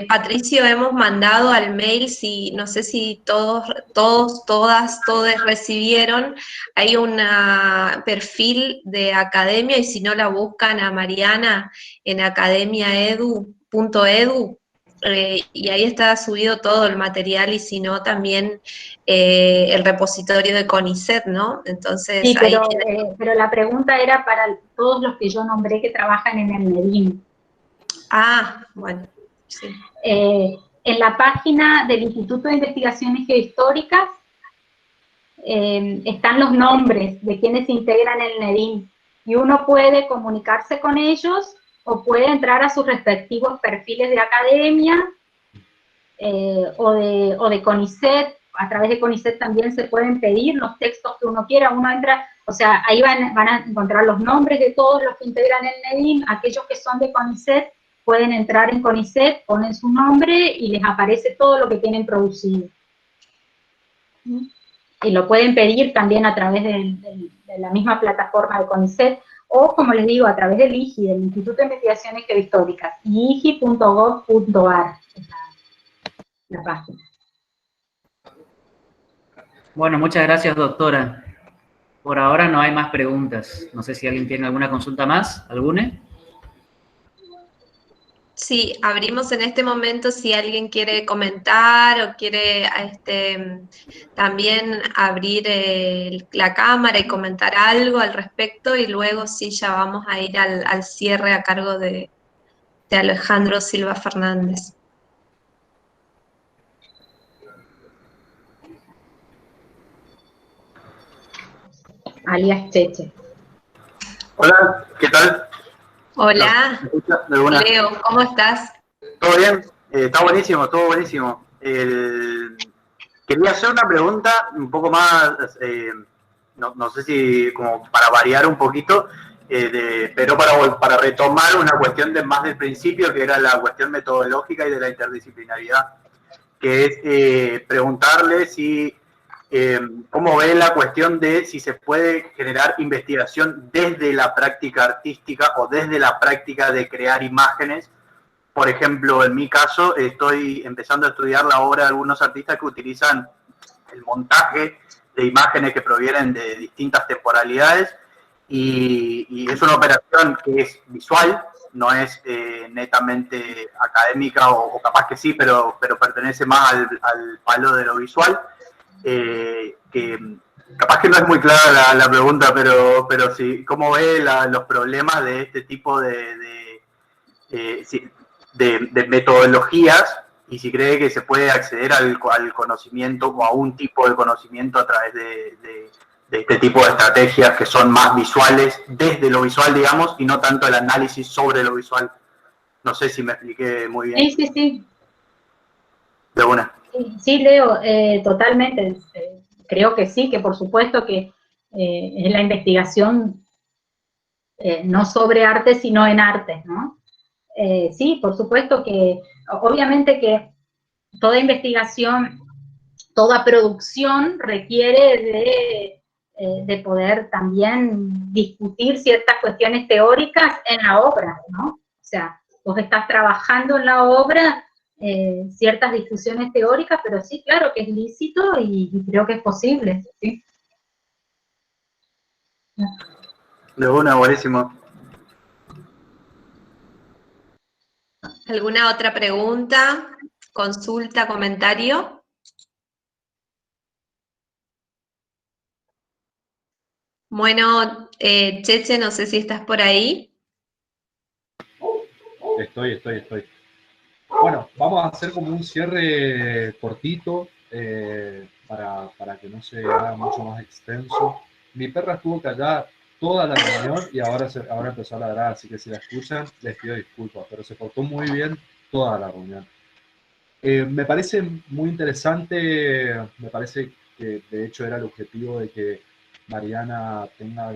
Patricio, hemos mandado al mail, no sé si todos, todos recibieron, hay un perfil de academia, y si no la buscan a Mariana en academiaedu.edu, y ahí está subido todo el material, y si no también el repositorio de CONICET, ¿no? Entonces, sí, ahí pero la pregunta era para todos los que yo nombré que trabajan en el MEDIN. Bueno, sí. En la página del Instituto de Investigaciones Geohistóricas están los nombres de quienes integran el NEDIM, y uno puede comunicarse con ellos o puede entrar a sus respectivos perfiles de academia o de CONICET. A través de CONICET también se pueden pedir los textos que uno quiera. Uno entra, o sea, ahí van a encontrar los nombres de todos los que integran el NEDIM. Aquellos que son de CONICET pueden entrar en CONICET, ponen su nombre y les aparece todo lo que tienen producido. Y lo pueden pedir también a través de la misma plataforma de CONICET, o, como les digo, a través del IGI, del Instituto de Investigaciones Geohistóricas, igi.gov.ar, la página. Bueno, muchas gracias, doctora. Por ahora no hay más preguntas. No sé si alguien tiene alguna consulta más. ¿Alguna? Sí, abrimos en este momento si alguien quiere comentar o quiere también abrir la cámara y comentar algo al respecto, y luego sí ya vamos a ir al cierre a cargo de Alejandro Silva Fernández. Alias Cheche. Hola, ¿qué tal? Hola, Leo, ¿cómo estás? ¿Todo bien? Está buenísimo, todo buenísimo. Quería hacer una pregunta un poco más, no sé si como para variar un poquito, pero para retomar una cuestión más del principio, que era la cuestión metodológica y de la interdisciplinaridad, que es preguntarle si ¿cómo ve la cuestión de si se puede generar investigación desde la práctica artística o desde la práctica de crear imágenes? Por ejemplo, en mi caso, estoy empezando a estudiar la obra de algunos artistas que utilizan el montaje de imágenes que provienen de distintas temporalidades y es una operación que es visual, no es netamente académica o capaz que sí, pero pertenece más al palo de lo visual. Que capaz que no es muy clara la pregunta, pero sí, ¿cómo ve los problemas de este tipo de metodologías y si cree que se puede acceder al conocimiento o a un tipo de conocimiento a través de este tipo de estrategias que son más visuales, desde lo visual, digamos, y no tanto el análisis sobre lo visual? No sé si me expliqué muy bien. Sí, sí, sí. De una. Sí, Leo, totalmente. Creo que sí, que por supuesto que es la investigación no sobre arte, sino en arte, ¿no? Sí, por supuesto que, obviamente que toda investigación, toda producción requiere de poder también discutir ciertas cuestiones teóricas en la obra, ¿no? O sea, vos estás trabajando en la obra ciertas discusiones teóricas, pero sí, claro que es lícito y creo que es posible, ¿sí? De una, buenísimo. ¿Alguna otra pregunta, consulta, comentario? Bueno, Cheche, no sé si estás por ahí. Estoy. Bueno, vamos a hacer como un cierre cortito para que no se haga mucho más extenso. Mi perra estuvo callada toda la reunión y ahora empezó a ladrar, así que si la escuchan, les pido disculpas, pero se portó muy bien toda la reunión. Me parece muy interesante, me parece que de hecho era el objetivo de que Mariana tenga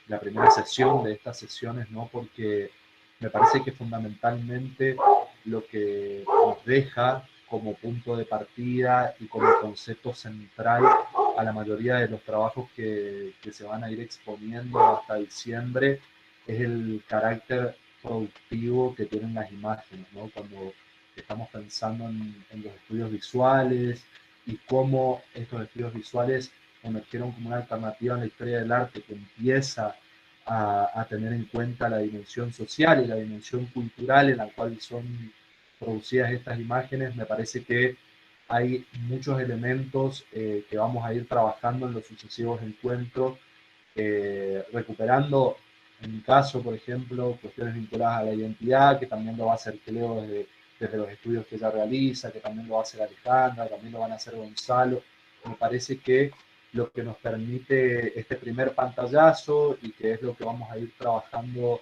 la primera sesión de estas sesiones, ¿no? Porque me parece que fundamentalmente lo que nos deja como punto de partida y como concepto central a la mayoría de los trabajos que se van a ir exponiendo hasta diciembre es el carácter productivo que tienen las imágenes, ¿no? Cuando estamos pensando en los estudios visuales y cómo estos estudios visuales emergieron como una alternativa en la historia del arte que empieza a tener en cuenta la dimensión social y la dimensión cultural en la cual son producidas estas imágenes, me parece que hay muchos elementos que vamos a ir trabajando en los sucesivos encuentros, recuperando, en mi caso, por ejemplo, cuestiones vinculadas a la identidad, que también lo va a hacer Cleo desde los estudios que ella realiza, que también lo va a hacer Alejandra, también lo van a hacer Gonzalo. Me parece que lo que nos permite este primer pantallazo y que es lo que vamos a ir trabajando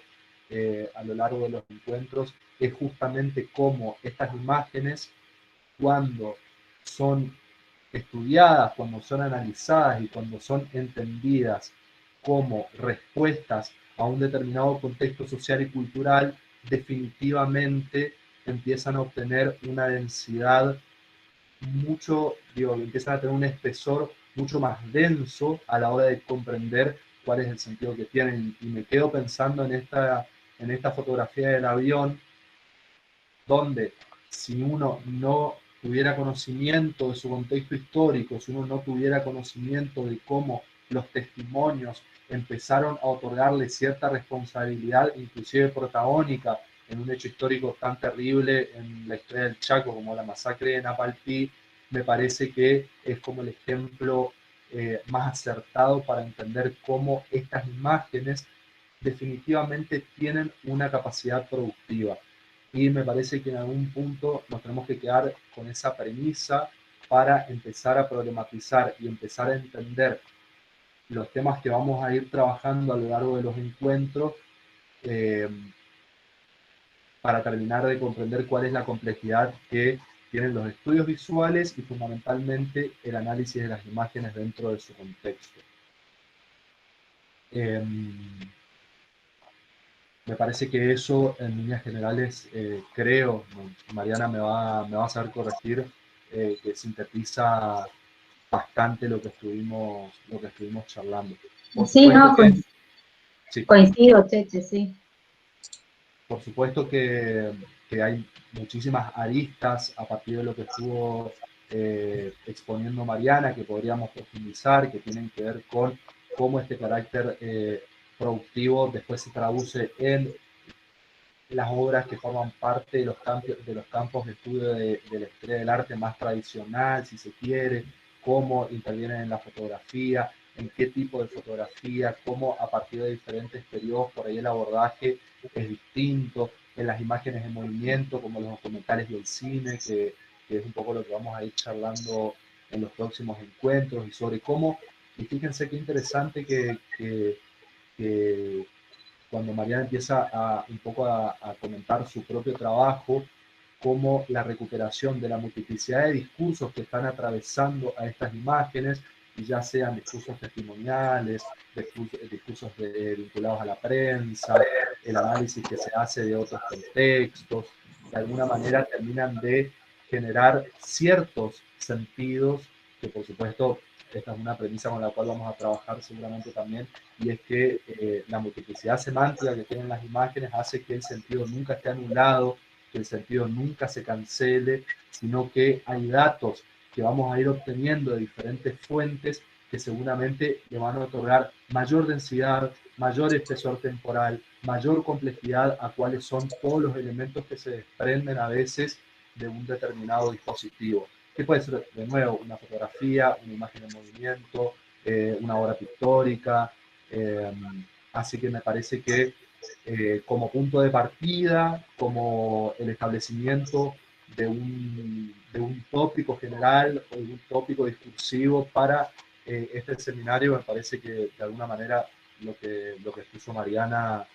a lo largo de los encuentros es justamente cómo estas imágenes, cuando son estudiadas, cuando son analizadas y cuando son entendidas como respuestas a un determinado contexto social y cultural, definitivamente empiezan a obtener una densidad empiezan a tener un espesor mucho más denso a la hora de comprender cuál es el sentido que tienen. Y me quedo pensando en esta fotografía del avión, donde si uno no tuviera conocimiento de su contexto histórico, si uno no tuviera conocimiento de cómo los testimonios empezaron a otorgarle cierta responsabilidad, inclusive protagónica, en un hecho histórico tan terrible en la historia del Chaco como la masacre de Napalpí, me parece que es como el ejemplo más acertado para entender cómo estas imágenes definitivamente tienen una capacidad productiva. Y me parece que en algún punto nos tenemos que quedar con esa premisa para empezar a problematizar y empezar a entender los temas que vamos a ir trabajando a lo largo de los encuentros, para terminar de comprender cuál es la complejidad que tienen los estudios visuales y fundamentalmente el análisis de las imágenes dentro de su contexto. Me parece que eso, en líneas generales, creo, Mariana me va a saber corregir, que sintetiza bastante lo que estuvimos charlando. Por sí, no, sí. Coincido, Cheche, sí. Por supuesto que hay muchísimas aristas a partir de lo que estuvo exponiendo Mariana, que podríamos profundizar, que tienen que ver con cómo este carácter productivo después se traduce en las obras que forman parte de los campos de estudio de la historia del arte más tradicional, si se quiere, cómo intervienen en la fotografía, en qué tipo de fotografía, cómo a partir de diferentes periodos por ahí el abordaje es distinto, en las imágenes en movimiento, como los documentales y el cine, que es un poco lo que vamos a ir charlando en los próximos encuentros, y sobre cómo, y fíjense qué interesante que cuando Mariana empieza un poco a comentar su propio trabajo, cómo la recuperación de la multiplicidad de discursos que están atravesando a estas imágenes, y ya sean discursos testimoniales, discursos vinculados a la prensa, el análisis que se hace de otros contextos, de alguna manera terminan de generar ciertos sentidos que, por supuesto, esta es una premisa con la cual vamos a trabajar seguramente también, y es que la multiplicidad semántica que tienen las imágenes hace que el sentido nunca esté anulado, que el sentido nunca se cancele, sino que hay datos que vamos a ir obteniendo de diferentes fuentes que seguramente le van a otorgar mayor densidad, mayor espesor temporal, mayor complejidad a cuáles son todos los elementos que se desprenden a veces de un determinado dispositivo, que puede ser, de nuevo, una fotografía, una imagen en movimiento, una obra pictórica. Así que me parece que como punto de partida, como el establecimiento de un tópico general o de un tópico discursivo para este seminario, me parece que de alguna manera lo que expuso Mariana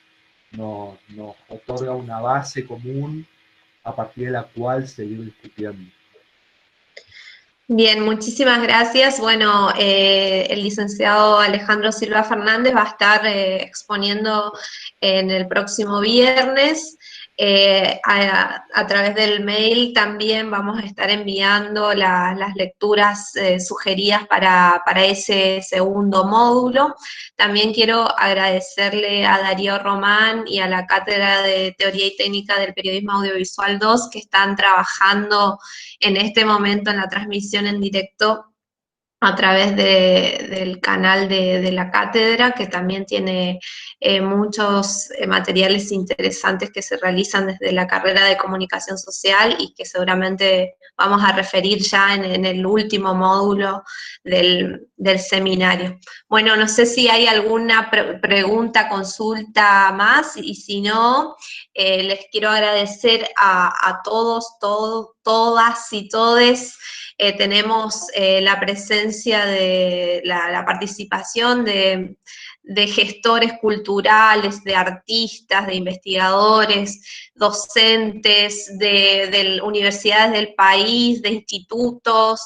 nos otorga una base común a partir de la cual seguir discutiendo. Bien, muchísimas gracias. Bueno, el licenciado Alejandro Silva Fernández va a estar exponiendo en el próximo viernes. A través del mail también vamos a estar enviando las lecturas sugeridas para ese segundo módulo. También quiero agradecerle a Darío Román y a la Cátedra de Teoría y Técnica del Periodismo Audiovisual 2 que están trabajando en este momento en la transmisión en directo a través del canal de la cátedra, que también tiene muchos materiales interesantes que se realizan desde la carrera de comunicación social y que seguramente vamos a referir ya en el último módulo del seminario. Bueno, no sé si hay alguna pregunta, consulta más, y si no, les quiero agradecer a todos, todas y todes. Tenemos la presencia de la participación de gestores culturales, de artistas, de investigadores, docentes, de universidades del país, de institutos,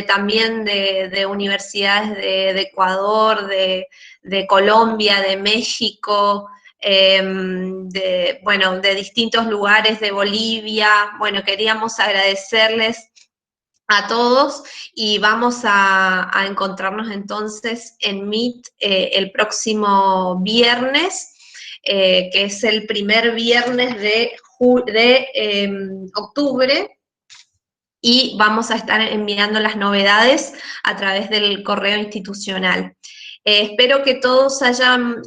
también de universidades de Ecuador, de Colombia, de México, de distintos lugares de Bolivia. Bueno, queríamos agradecerles a todos y vamos a encontrarnos entonces en Meet el próximo viernes, que es el primer viernes de octubre, y vamos a estar enviando las novedades a través del correo institucional. Espero que todos hayan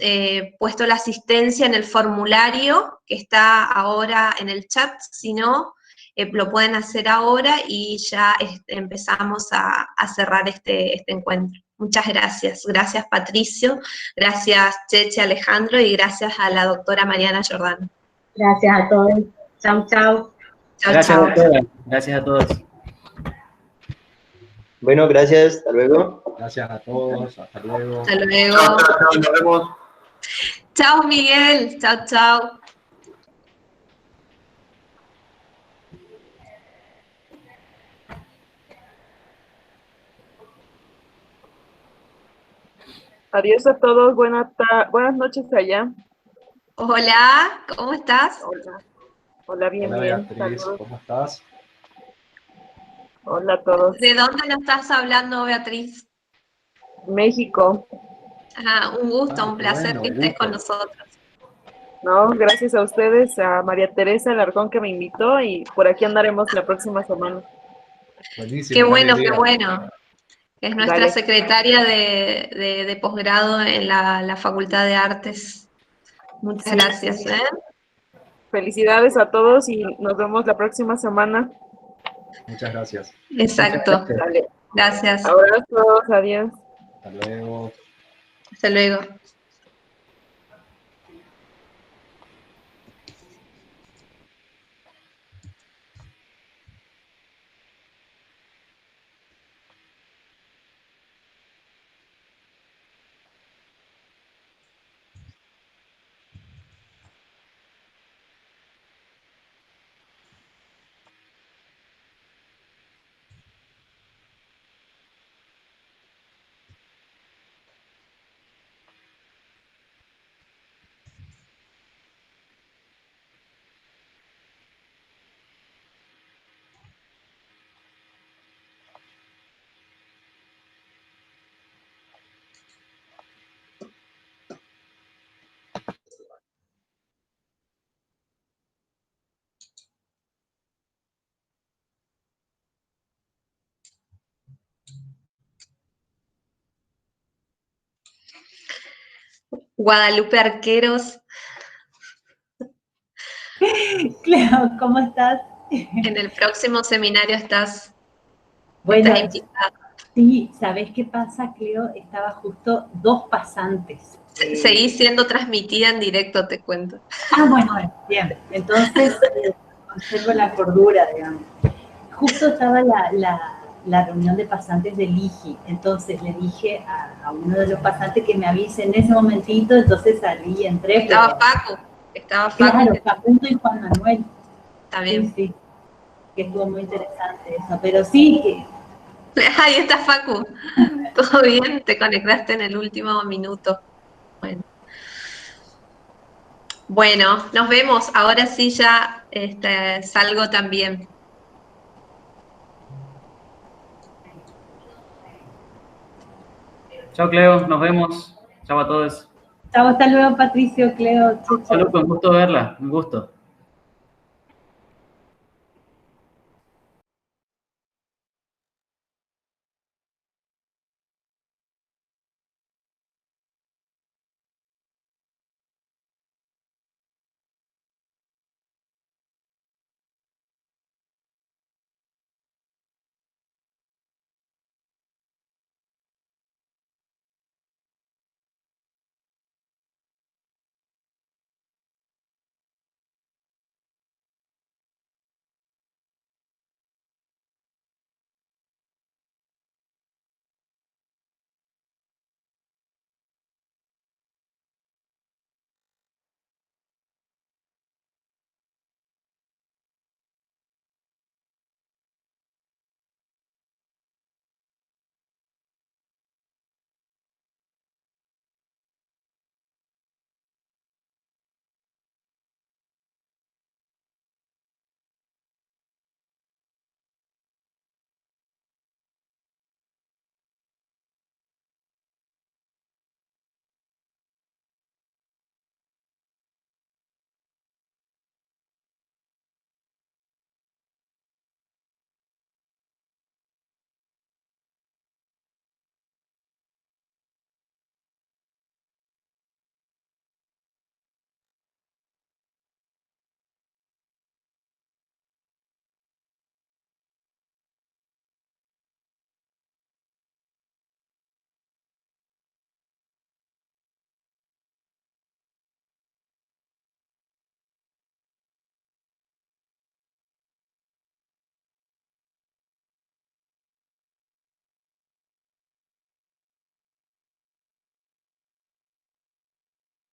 puesto la asistencia en el formulario que está ahora en el chat. Si no, lo pueden hacer ahora y ya empezamos a cerrar este encuentro. Muchas gracias. Gracias, Patricio. Gracias, Cheche, Alejandro, y gracias a la doctora Mariana Giordano. Gracias a todos. Chau, chau. Gracias, doctora. Gracias a todos. Bueno, gracias. Hasta luego. Gracias a todos. Hasta luego. Hasta luego. Chao, nos vemos. Chao, Miguel. Chao, chao. Adiós a todos, buenas noches allá. Hola, ¿cómo estás? Hola, bien, Hola, bien. Beatriz, Saludos. ¿cómo estás? Hola a todos. ¿De dónde nos estás hablando, Beatriz? México. Un gusto, un placer bueno, que estés con nosotros. No, gracias a ustedes, a María Teresa Alarcón que me invitó y por aquí andaremos la próxima semana. Buenísimo. Qué bueno, qué bueno. Es nuestra Dale. secretaria de posgrado en la Facultad de Artes. Muchas gracias. Sí. Felicidades a todos y nos vemos la próxima semana. Muchas gracias. Exacto. Dale. Gracias. Abrazos, adiós. Hasta luego. Hasta luego. Guadalupe Arqueros. Cleo, ¿cómo estás? En el próximo seminario estás invitada. Sí, ¿sabés qué pasa, Cleo? Estaba justo 2 pasantes. Seguí siendo transmitida en directo, te cuento. Bueno, bien. Entonces, conservo la cordura, digamos. Justo estaba la reunión de pasantes del IGI, entonces le dije a uno de los pasantes que me avise en ese momentito, entonces salí y entré. Estaba Facu. Claro, Facundo y Juan Manuel. Está bien. Sí, que estuvo muy interesante eso, pero sí que... Ahí está Facu. ¿Todo bien? Te conectaste en el último minuto. Bueno, nos vemos. Ahora sí ya salgo también. Chao, Cleo. Nos vemos. Chao a todos. Chao, hasta luego, Patricio, Cleo. Salud, un gusto verla. Un gusto.